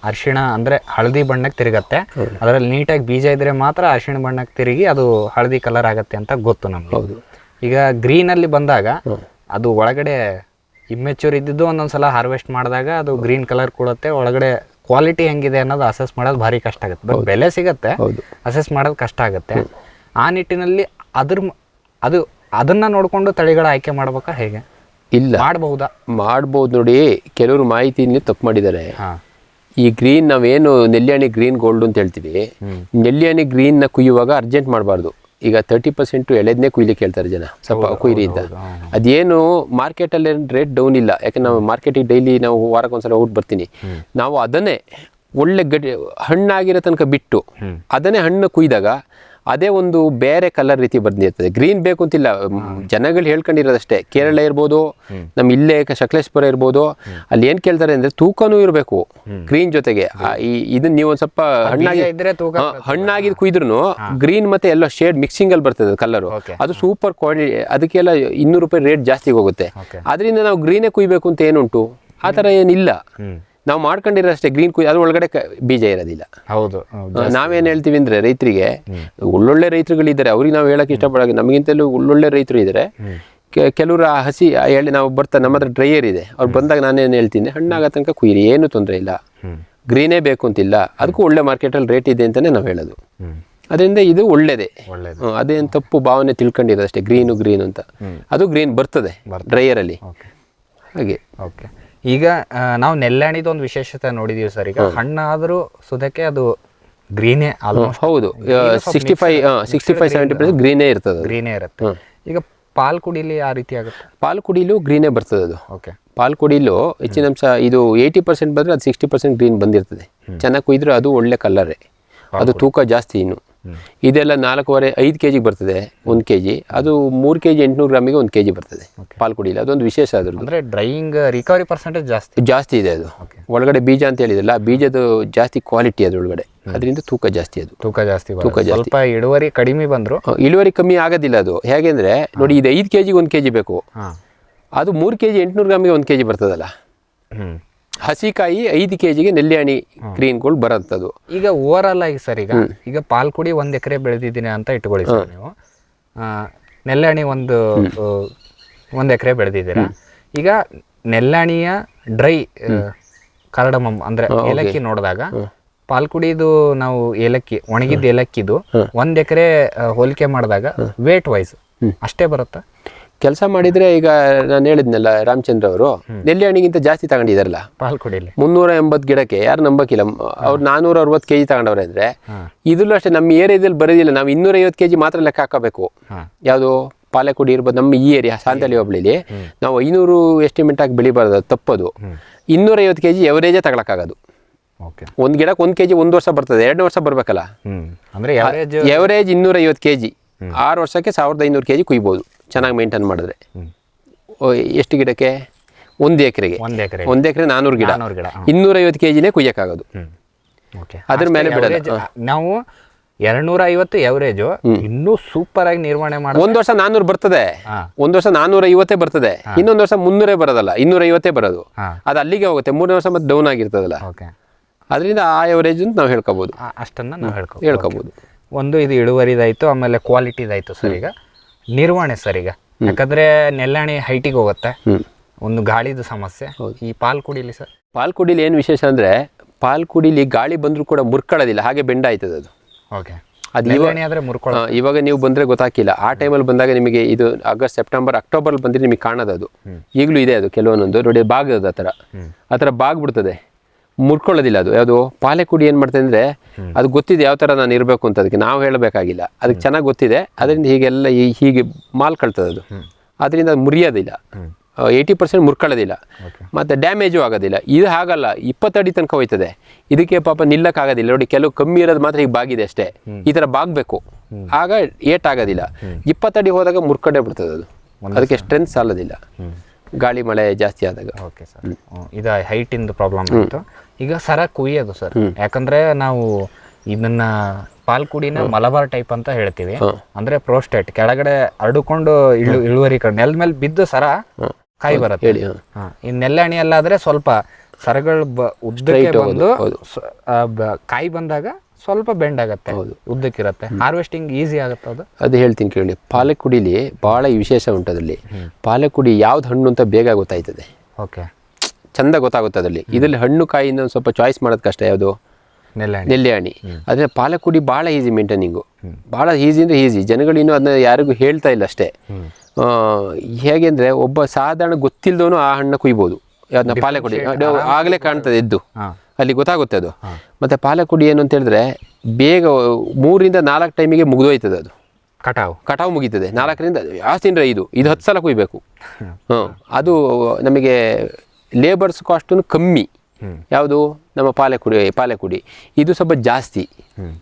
ಅರಿಶಿಣ ಅಂದ್ರೆ ಹಳದಿ ಬಣ್ಣಕ್ಕೆ ತಿರುಗತ್ತೆ. ಅದರಲ್ಲಿ ನೀಟಾಗಿ ಬೀಜ ಇದ್ರೆ ಮಾತ್ರ ಅರಿಶಿಣ ಬಣ್ಣಕ್ಕೆ ತಿರುಗಿ ಅದು ಹಳದಿ ಕಲರ್ ಆಗತ್ತೆ ಅಂತ ಗೊತ್ತು ನಮ್ಗೆ. ಹೌದು. ಈಗ ಗ್ರೀನ್ ಅಲ್ಲಿ ಬಂದಾಗ ಅದು ಒಳಗಡೆ ಇಮ್ಮೆಚೂರ್ ಇದ್ದಿದ್ದು ಒಂದೊಂದ್ಸಲ ಹಾರ್ವೆಸ್ಟ್ ಮಾಡಿದಾಗ ಅದು ಗ್ರೀನ್ ಕಲರ್ ಕೊಡುತ್ತೆ. ಒಳಗಡೆ ಕ್ವಾಲಿಟಿ ಹೆಂಗಿದೆ ಅನ್ನೋದು ಅಸೆಸ್ ಮಾಡೋದು ಭಾರಿ ಕಷ್ಟ ಆಗುತ್ತೆ. ಬಟ್ ಬೆಲೆ ಸಿಗುತ್ತೆ, ಅಸೆಸ್ ಮಾಡೋದು ಕಷ್ಟ ಆಗುತ್ತೆ. ಆ ನಿಟ್ಟಿನಲ್ಲಿ ಅದನ್ನ ನೋಡಿಕೊಂಡು ತಳಿಗಳ ಆಯ್ಕೆ ಮಾಡ್ಬೇಕಾ, ಹೇಗೆ? ಇಲ್ಲ, ಮಾಡ್ಬೋದು ನೋಡಿ. ಕೆಲವರು ಮಾಹಿತಿಯಲ್ಲಿ ತಪ್ಪು ಮಾಡಿದ್ದಾರೆ. ಈ ಗ್ರೀನ್ ನಾವೇನು ನೆಲ್ಲಿಹಣ್ಣಿ ಗ್ರೀನ್ ಗೋಲ್ಡ್ ಅಂತ ಹೇಳ್ತೀವಿ, ನೆಲ್ಲಿಹಣ್ಣಿ ಗ್ರೀನ್ನ ಕುಯ್ಯುವಾಗ ಅರ್ಜೆಂಟ್ ಮಾಡಬಾರ್ದು. ಈಗ 30% ಎಳೆದನ್ನೇ ಕುಯ್ಲಿಕ್ಕೆ ಹೇಳ್ತಾರೆ ಜನ, ಸ್ವಲ್ಪ ಕುಯ್ರಿ ಅಂತ. ಅದೇನು ಮಾರ್ಕೆಟಲ್ಲಿ ರೇಟ್ ಡೌನ್ ಇಲ್ಲ. ಯಾಕೆ ನಾವು ಮಾರ್ಕೆಟಿಗೆ ಡೈಲಿ ನಾವು ವಾರಕ್ಕೊಂದ್ಸಲ ಔಟ್ ಬರ್ತೀನಿ. ನಾವು ಅದನ್ನೇ ಒಳ್ಳೆ ಹಣ್ಣಾಗಿರೋ ತನಕ ಬಿಟ್ಟು ಅದನ್ನೇ ಹಣ್ಣು ಕುಯ್ದಾಗ ಅದೇ ಒಂದು ಬೇರೆ ಕಲರ್ ರೀತಿ ಬಂದಿರ್ತದೆ. ಗ್ರೀನ್ ಬೇಕು ಅಂತಿಲ್ಲ, ಜನಗಳು ಹೇಳ್ಕೊಂಡಿರೋದಷ್ಟೇ. ಕೇರಳ ಇರ್ಬೋದು, ನಮ್ಮ ಇಲ್ಲೇ ಸಕಲೇಶ್ಪುರ ಇರ್ಬೋದು, ಅಲ್ಲಿ ಏನು ಕೇಳ್ತಾರೆ ಅಂದರೆ ತೂಕನೂ ಇರಬೇಕು ಗ್ರೀನ್ ಜೊತೆಗೆ. ಇದನ್ನ ನೀವು ಒಂದು ಸ್ವಲ್ಪ ಹಣ್ಣಾಗಿದ್ದು ಕುಯ್ದ್ರು ಗ್ರೀನ್ ಮತ್ತೆ ಎಲ್ಲ ಶೇಡ್ ಮಿಕ್ಸಿಂಗ್ ಅಲ್ಲಿ ಬರ್ತದೆ ಕಲರು. ಅದು ಸೂಪರ್ ಕ್ವಾಲಿಟಿ. ಅದಕ್ಕೆಲ್ಲ 200 ರೂಪಾಯಿ ರೇಟ್ ಜಾಸ್ತಿ ಹೋಗುತ್ತೆ. ಅದರಿಂದ ನಾವು ಗ್ರೀನೇ ಕುಯ್ಬೇಕು ಅಂತ ಏನುಂಟು, ಆ ಥರ ಏನಿಲ್ಲ. ನಾವು ಮಾಡ್ಕೊಂಡಿರೋ ಅಷ್ಟೇ ಗ್ರೀನ್ ಕುಯ್, ಅದ್ರ ಒಳಗಡೆ ಬೀಜ ಇರೋದಿಲ್ಲ. ಹೌದು. ನಾವೇನು ಹೇಳ್ತೀವಿ ಅಂದರೆ ರೈತರಿಗೆ, ಒಳ್ಳೊಳ್ಳೆ ರೈತರುಗಳಿದ್ದಾರೆ, ಅವ್ರಿಗೆ ನಾವು ಹೇಳಕ್ಕೆ ಇಷ್ಟಪಡೋದು, ನಮಗಿಂತಲೂ ಒಳ್ಳೊಳ್ಳೆ ರೈತರು ಇದ್ದಾರೆ. ಕೆಲವರು ಹಸಿ ಹೇಳಿ ನಾವು ಬರ್ತಾರೆ, ನಮ್ಮ ಹತ್ರ ಡ್ರೈಯರ್ ಇದೆ, ಅವ್ರು ಬಂದಾಗ ನಾನೇನು ಹೇಳ್ತೀನಿ, ಹಣ್ಣಾಗೋ ತನಕ ಕುಯ್ಯಿರಿ, ಏನೂ ತೊಂದರೆ ಇಲ್ಲ, ಗ್ರೀನೇ ಬೇಕು ಅಂತಿಲ್ಲ. ಅದಕ್ಕೂ ಒಳ್ಳೆ ಮಾರ್ಕೆಟಲ್ಲಿ ರೇಟ್ ಇದೆ ಅಂತಲೇ ನಾವು ಹೇಳೋದು. ಅದರಿಂದ ಇದು ಒಳ್ಳೇದೇ. ಅದೇನು ತಪ್ಪು ಭಾವನೆ ತಿಳ್ಕೊಂಡಿರೋದು ಅಷ್ಟೇ, ಗ್ರೀನು ಅಂತ. ಅದು ಗ್ರೀನ್ ಬರ್ತದೆ ಡ್ರೈಯರಲ್ಲಿ ಹಾಗೆ. ಓಕೆ. ಈಗ ನಾವು ನೆಲ್ಲಣಿದು ಒಂದು ವಿಶೇಷತೆ ನೋಡಿದೀವಿ ಸರ್. ಈಗ ಹಣ್ಣಾದರೂ ಸುದಕ್ಕೆ ಅದು ಗ್ರೀನೇ ಆಲ್ಮೋಸ್ಟ್. ಹೌದು, 65-70% ಗ್ರೀನೇ ಇರ್ತದೆ. ಗ್ರೀನೇ ಇರುತ್ತೆ. ಈಗ ಪಾಲ್ ಕುಡಿಲಿ ಆ ರೀತಿ ಆಗುತ್ತೆ? ಪಾಲ್ ಕುಡಿಲು ಗ್ರೀನೇ ಬರ್ತದೆ ಅದು. ಓಕೆ. ಪಾಲ್ ಕುಡಿಲು ಹೆಚ್ಚಿನ ಅಂಶ ಇದು 80% ಬಂದರೆ ಅದು 60% ಗ್ರೀನ್ ಬಂದಿರ್ತದೆ. ಚೆನ್ನಾಗಿ ಕುಯ್ದ್ರೆ ಅದು ಒಳ್ಳೆ ಕಲರೇ, ಅದು ತೂಕ ಜಾಸ್ತಿ. ಇನ್ನು ಇದೆಲ್ಲ 4.5 kg ಬರ್ತದೆ 1 kg. ಅದು 3 kg 800 ಗ್ರಾಮಿಗೆ 1 kg ಬರ್ತದೆ ಪಾಲ್ ಕುಡಿಲಿ. ಅದೊಂದು ವಿಶೇಷ. ಅದ್ರದ್ದು ಅಂದರೆ ಡ್ರೈಯಿಂಗ್ ರಿಕವರಿ ಪರ್ಸೆಂಟೇಜ್ ಜಾಸ್ತಿ ಇದೆ. ಅದು ಒಳಗಡೆ ಬೀಜ ಅಂತ ಹೇಳಿದ್ರಲ್ಲ, ಬೀಜದ ಜಾಸ್ತಿ ಕ್ವಾಲಿಟಿ ಅದ್ರೊಳಗಡೆ, ಅದರಿಂದ ತೂಕ ಜಾಸ್ತಿ. ಅದು ತೂಕ ಜಾಸ್ತಿ. ಸ್ವಲ್ಪ ಇಳುವರಿ ಕಡಿಮೆ ಬಂದ್ರು ಇಳುವರಿ ಕಮ್ಮಿ ಆಗೋದಿಲ್ಲ. ಅದು ಹೇಗೆಂದ್ರೆ ನೋಡಿ, ಇದು 5 kg 1 kg ಬೇಕು, ಅದು 3 kg 800 ಗ್ರಾಮಿಗೆ 1 kg ಬರ್ತದಲ್ಲ. ಹಸಿಕಾಯಿ 5 kgಗೆ ನೆಲ್ಲಿಹಣ್ಣಿ ಗ್ರೀನ್ ಗೋಲ್ಡ್ ಬರೋಂಥದ್ದು. ಈಗ ಓವರ್ ಆಲ್ ಆಗಿ ಸರ್, ಈಗ ಪಾಲ್ ಕುಡಿ 1 ಎಕರೆ ಬೆಳೆದಿದ್ದೀನಿ ಅಂತ ಇಟ್ಕೊಳ್ಳಿ ಸರ್. ನೀವು ನೆಲ್ಲಹಣ್ಣಿ 1 ಎಕರೆ ಬೆಳೆದಿದ್ದೀರಾ. ಈಗ ನೆಲ್ಲಹಣ್ಣಿಯ ಡ್ರೈ ಕಾರ್ಡಮಮ್ ಅಂದ್ರೆ ಏಲಕ್ಕಿ ನೋಡಿದಾಗ ಪಾಲ್ಕುಡಿದು ನಾವು ಏಲಕ್ಕಿ, ಒಣಗಿದ್ದ ಏಲಕ್ಕಿದು 1 ಎಕರೆ ಹೋಲಿಕೆ ಮಾಡಿದಾಗ ವೇಟ್ ವೈಸ್ ಅಷ್ಟೇ ಬರುತ್ತಾ? ಕೆಲಸ ಮಾಡಿದ್ರೆ ಈಗ ನಾನು ಹೇಳಿದ್ನಲ್ಲ, ರಾಮಚಂದ್ರ ಅವರು ನೆಲ್ಲಿಹಣ್ಣಿಗಿಂತ ಜಾಸ್ತಿ ತಗೊಂಡಿದಾರಲ್ಲ ಪಾಲ್ಕುಡಿಲಿ 380 ಗಿಡಕ್ಕೆ. ಯಾರು ನಂಬಕ್ಕಿಲ್ಲ, ಅವ್ರು 460 kg ತಗೊಂಡವ್ರೆ ಅಂದ್ರೆ ಇದ್ರಲ್ಲೂ ಅಷ್ಟೇ. ನಮ್ಮ ಏರಿಯಾದಲ್ಲಿ ಬರೋದಿಲ್ಲ, ನಾವು 250 kg ಮಾತ್ರ ಲೆಕ್ಕ ಹಾಕಬೇಕು. ಯಾವುದು ಪಾಲೆಕುಡಿ ಇರ್ಬೋದು, ನಮ್ಮ ಈ ಏರಿಯಾ ಸಾಂತಳಿ ಹೋಬಳಿಲಿ ನಾವು 500 ಎಸ್ಟಿಮೇಟ್ ಆಗಿ ಬೆಳಿಬಾರ್ದು, ತಪ್ಪದು. 250 kg ಎವರೇಜೇ ತಗೊಳಕ್ಕಾಗೋದು. ಒಂದು ಗಿಡಕ್ಕೆ 1 kg 1 ವರ್ಷ ಬರ್ತದೆ, 2 ವರ್ಷ ಬರ್ಬೇಕಲ್ಲ. ಅಂದ್ರೆ ಎವರೇಜ್ 250 kg 6 ವರ್ಷಕ್ಕೆ 1500 kg ಕುಯ್ಬೋದು ಚೆನ್ನಾಗಿ ಮೇಂಟೈನ್ ಮಾಡಿದ್ರೆ. ಎಷ್ಟು ಗಿಡಕ್ಕೆ? 1 ಎಕರೆಗೆ 1 ಎಕರೆ 400 ಗಿಡ 250 kgನೇ ಕುಯ್ಯಕ್ಕಾಗೋದು. ಅದ್ರ ಮೇಲೆ ಬಿಡಲ್ಲ. ನಾವು 250 ಎವರೇಜು ಇನ್ನೂ ಸೂಪರ್ ಆಗಿ ನಿರ್ವಹಣೆ ಮಾಡಿ ಒಂದ್ ವರ್ಷ 400 ಬರ್ತದೆ, ಒಂದ್ ವರ್ಷ 450 ಬರ್ತದೆ, ಇನ್ನೊಂದ್ ವರ್ಷ 300 ಬರೋದಲ್ಲ, 250 ಬರೋದು. ಅದು ಅಲ್ಲಿಗೆ ಹೋಗುತ್ತೆ, 3 ವರ್ಷ ಮತ್ತೆ ಡೌನ್ ಆಗಿರ್ತದಲ್ಲ. ಅದರಿಂದ ಆ ಎವರೇಜ್ ಅಂತ ನಾವು ಹೇಳ್ಕೋಬಹುದು, ಅಷ್ಟನ್ನ ನಾವು ಹೇಳ್ಕೋಬಹುದು. ಒಂದು ಇದು ಇಳುವರಿದಾಯ್ತು, ಆಮೇಲೆ ಕ್ವಾಲಿಟಿದಾಯ್ತು ಸರ್. ಈಗ ನಿರ್ವಹಣೆ ಸರ್, ಈಗ ಯಾಕಂದ್ರೆ ನೆಲ್ಲಾಣಿ ಹೈಟಿಗೆ ಹೋಗುತ್ತೆ, ಒಂದು ಗಾಳಿದು ಸಮಸ್ಯೆ. ಈ ಪಾಲ್ ಕುಡಿಲಿ ಸರ್, ಪಾಲ್ ಕುಡಿಲಿ ಏನು ವಿಶೇಷ ಅಂದ್ರೆ ಪಾಲ್ ಕುಡಿಲಿ ಗಾಳಿ ಬಂದರೂ ಕೂಡ ಮುರ್ಕೊಳ್ಳೋದಿಲ್ಲ, ಹಾಗೆ ಬೆಂಡ ಆಯ್ತದೆ ಅದು. ಓಕೆ, ಅದು ಇವಾಗ ನೀವು ಬಂದ್ರೆ ಗೊತ್ತಾಗಿಲ್ಲ. ಆ ಟೈಮಲ್ಲಿ ಬಂದಾಗ ನಿಮಗೆ ಇದು ಆಗಸ್ಟ್ ಸೆಪ್ಟೆಂಬರ್ ಅಕ್ಟೋಬರ್ ಬಂದ್ರೆ ನಿಮಗೆ ಕಾಣೋದು ಅದು. ಈಗಲೂ ಇದೆ ಅದು ಕೆಲವೊಂದೊಂದು ನೋಡಿ, ಬಾಗದ ಆ ಥರ ಬಾಗ್ಬಿಡ್ತದೆ, ಮುರ್ಕೊಳ್ಳೋದಿಲ್ಲ ಅದು. ಯಾವುದು ಪಾಲೆ ಕುಡಿ ಏನು ಮಾಡ್ತದೆ ಅಂದರೆ ಅದು ಗೊತ್ತಿದೆ ಯಾವ ಥರ ನಾನು ಇರಬೇಕು ಅಂತ, ಅದಕ್ಕೆ ನಾವು ಹೇಳಬೇಕಾಗಿಲ್ಲ, ಅದಕ್ಕೆ ಚೆನ್ನಾಗಿ ಗೊತ್ತಿದೆ. ಅದರಿಂದ ಹೀಗೆಲ್ಲ ಹೀಗೆ ಮಾಲ್ ಕಳ್ತದೆ ಅದು, ಅದರಿಂದ ಅದು ಮುರಿಯೋದಿಲ್ಲ, 80% ಮುರ್ಕೊಳ್ಳೋದಿಲ್ಲ, ಮತ್ತು ಡ್ಯಾಮೇಜು ಆಗೋದಿಲ್ಲ. ಇದು ಹಾಗಲ್ಲ, 20 ಅಡಿ ತನಕ ಹೋಯ್ತದೆ. ಇದಕ್ಕೆ ಪಾಪ ನಿಲ್ಲಕ್ಕಾಗೋದಿಲ್ಲ ನೋಡಿ, ಕೆಲವು ಕಮ್ಮಿ ಇರೋದು ಮಾತ್ರ ಈಗ ಬಾಗಿದೆ ಅಷ್ಟೇ. ಈ ಥರ ಬಾಗಬೇಕು, ಆಗ ಏಟಾಗೋದಿಲ್ಲ. 20 ಅಡಿ ಹೋದಾಗ ಮುರ್ಕಡೆ ಬಿಡ್ತದೆ ಅದು, ಅದಕ್ಕೆ ಸ್ಟ್ರೆಂತ್ ಸಾಲೋದಿಲ್ಲ ಗಾಳಿ ಮಳೆ ಜಾಸ್ತಿ ಆದಾಗ. ಓಕೆ ಸರ್, ಇದು ಹೈಟಿಂದು ಪ್ರಾಬ್ಲಮ್ ಆಯಿತು. ಈಗ ಸರ ಕುಯ್ಯೋದು ಸರ್, ಯಾಕಂದರೆ ನಾವು ಇದನ್ನ ಪಾಲ್ಕುಡಿನ ಮಲಬಾರ್ ಟೈಪ್ ಅಂತ ಹೇಳ್ತೀವಿ. ಅಂದರೆ ಪ್ರೋಸ್ಟೇಟ್ ಕೆಳಗಡೆ ಹರಡಿಕೊಂಡು ಇಳುವರಿ ನೆಲದ ಮೇಲೆ ಬಿದ್ದು ಸರ ಕಾಯಿ ಬರುತ್ತೆ ಹೇಳಿ. ಈ ನೆಲ್ಲಾಣಿ ಅಲ್ಲಾದರೆ ಸ್ವಲ್ಪ ಸರಗಳು ಉದ್ದಕ್ಕೆ ಬಂದು ಕಾಯಿ ಬಂದಾಗ ಸ್ವಲ್ಪ ಬೆಂಡ್ ಆಗುತ್ತೆ, ಉದ್ದಕ್ಕಿರುತ್ತೆ, ಹಾರ್ವೆಸ್ಟಿಂಗ್ ಈಸಿ ಆಗುತ್ತೆ. ಅದು ಹೇಳ್ತೀನಿ ಕೇಳಿ. ಪಾಲೆಕುಡಿಲಿ ಭಾಳ ವಿಶೇಷ ಉಂಟು. ಅದರಲ್ಲಿ ಪಾಲೆಕುಡಿ ಯಾವ್ದು ಹಣ್ಣು ಅಂತ ಬೇಗ ಗೊತ್ತಾಯ್ತದೆ. ಓಕೆ, ಚಂದ ಗೊತ್ತಾಗುತ್ತೆ ಅದರಲ್ಲಿ. ಇದರಲ್ಲಿ ಹಣ್ಣು ಕಾಯಿನ ಸ್ವಲ್ಪ ಚಾಯ್ಸ್ ಮಾಡೋದು ಕಷ್ಟ. ಯಾವುದು ನೆಲ್ಲಿ ಹಣ್ಣಿ. ಆದರೆ ಪಾಲೆಕುಡಿ ಭಾಳ ಈಸಿ ಮೇಂಟೈನಿಂಗು, ಭಾಳ ಈಸಿ ಅಂದರೆ ಈಸಿ. ಜನಗಳಿನ್ನೂ ಅದನ್ನ ಯಾರಿಗೂ ಹೇಳ್ತಾ ಇಲ್ಲ ಅಷ್ಟೇ. ಹೇಗೆ ಅಂದರೆ ಒಬ್ಬ ಸಾಧಾರಣ ಗೊತ್ತಿಲ್ಲದವನು ಆ ಹಣ್ಣು ಕುಯ್ಬೋದು. ಯಾವ್ದನ್ನ ಪಾಲೆಕುಡಿ ಆಗಲೇ ಕಾಣ್ತದೆ ಎದ್ದು, ಅಲ್ಲಿ ಗೊತ್ತಾಗುತ್ತೆ ಅದು. ಮತ್ತು ಪಾಲೆಕುಡಿ ಏನು ಅಂತ ಹೇಳಿದ್ರೆ ಬೇಗ 3 ರಿಂದ 4 ಟೈಮಿಗೆ ಮುಗಿದೋಯ್ತದೆ ಅದು. ಕಟಾವು ಮುಗೀತದೆ 4 ರಿಂದ ಜಾಸ್ತಿ 5 ಇದು 10 ಸಲ ಕುಯ್ಬೇಕು. ಅದು ನಮಗೆ ಲೇಬರ್ಸ್ ಕಾಸ್ಟು ಕಮ್ಮಿ. ಯಾವುದು ನಮ್ಮ ಪಾಲೆಕುಡಿ ಇದು ಸ್ವಲ್ಪ ಜಾಸ್ತಿ,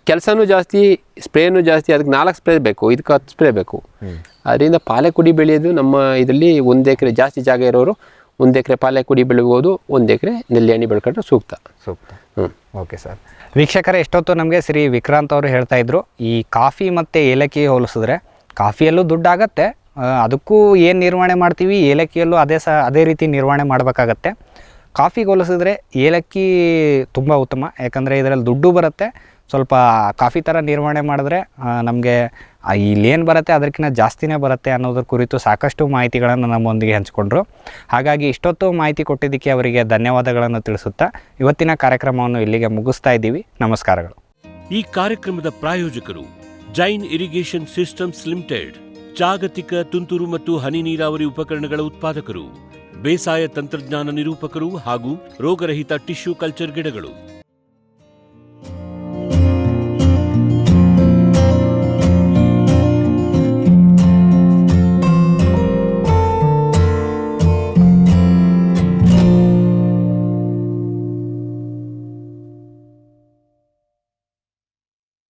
ಕೆಲಸನೂ ಜಾಸ್ತಿ, ಸ್ಪ್ರೇನೂ ಜಾಸ್ತಿ. ಅದಕ್ಕೆ 4 ಸ್ಪ್ರೇ ಬೇಕು, ಇದಕ್ಕೆ 10 ಸ್ಪ್ರೇ ಬೇಕು. ಅದರಿಂದ ಪಾಲೆಕುಡಿ ಬೆಳೆಯೋದು ನಮ್ಮ ಇದರಲ್ಲಿ 1 ಎಕರೆ ಜಾಸ್ತಿ ಜಾಗ ಇರೋರು 1 ಎಕರೆ ಪಾಲೆಕುಡಿ ಬೆಳಿಬೋದು, 1 ಎಕರೆ ನೆಲ್ಲಿಹಣ್ಣಿ ಬೆಳ್ಕೊಂಡ್ರೆ ಸೂಕ್ತ. ಓಕೆ ಸರ್, ವೀಕ್ಷಕರೇ, ಎಷ್ಟೊತ್ತು ನಮಗೆ ಶ್ರೀ ವಿಕ್ರಾಂತ್ ಅವರು ಹೇಳ್ತಾ ಇದ್ರು, ಈ ಕಾಫಿ ಮತ್ತು ಏಲಕ್ಕಿ ಹೋಲಿಸಿದ್ರೆ ಕಾಫಿಯಲ್ಲೂ ದುಡ್ಡಾಗತ್ತೆ, ಅದಕ್ಕೂ ಏನು ನಿರ್ವಹಣೆ ಮಾಡ್ತೀವಿ ಏಲಕ್ಕಿಯಲ್ಲೂ ಅದೇ ರೀತಿ ನಿರ್ವಹಣೆ ಮಾಡಬೇಕಾಗತ್ತೆ. ಕಾಫಿಗೆ ಹೋಲಿಸಿದ್ರೆ ಏಲಕ್ಕಿ ತುಂಬ ಉತ್ತಮ, ಯಾಕಂದರೆ ಇದರಲ್ಲಿ ದುಡ್ಡು ಬರುತ್ತೆ. ಸ್ವಲ್ಪ ಕಾಫಿ ಥರ ನಿರ್ವಹಣೆ ಮಾಡಿದ್ರೆ ನಮಗೆ ಇಲ್ಲೇನು ಬರುತ್ತೆ ಅದಕ್ಕಿಂತ ಜಾಸ್ತಿನೇ ಬರುತ್ತೆ ಅನ್ನೋದ್ರ ಕುರಿತು ಸಾಕಷ್ಟು ಮಾಹಿತಿಗಳನ್ನು ನಮ್ಮೊಂದಿಗೆ ಹಂಚಿಕೊಂಡ್ರು. ಹಾಗಾಗಿ ಇಷ್ಟೊತ್ತು ಮಾಹಿತಿ ಕೊಟ್ಟಿದ್ದಕ್ಕೆ ಅವರಿಗೆ ಧನ್ಯವಾದಗಳನ್ನು ತಿಳಿಸುತ್ತಾ ಇವತ್ತಿನ ಕಾರ್ಯಕ್ರಮವನ್ನು ಇಲ್ಲಿಗೆ ಮುಗಿಸ್ತಾ ಇದ್ದೀವಿ. ನಮಸ್ಕಾರಗಳು. ಈ ಕಾರ್ಯಕ್ರಮದ ಪ್ರಾಯೋಜಕರು ಜೈನ್ ಇರಿಗೇಷನ್ ಸಿಸ್ಟಮ್ಸ್ ಲಿಮಿಟೆಡ್, ಜಾಗತಿಕ ತುಂತುರು ಮತ್ತು ಹನಿ ನೀರಾವರಿ ಉಪಕರಣಗಳ ಉತ್ಪಾದಕರು, ಬೇಸಾಯ ತಂತ್ರಜ್ಞಾನ ನಿರೂಪಕರು ಹಾಗೂ ರೋಗರಹಿತ ಟಿಶ್ಯೂ ಕಲ್ಚರ್ ಗಿಡಗಳು.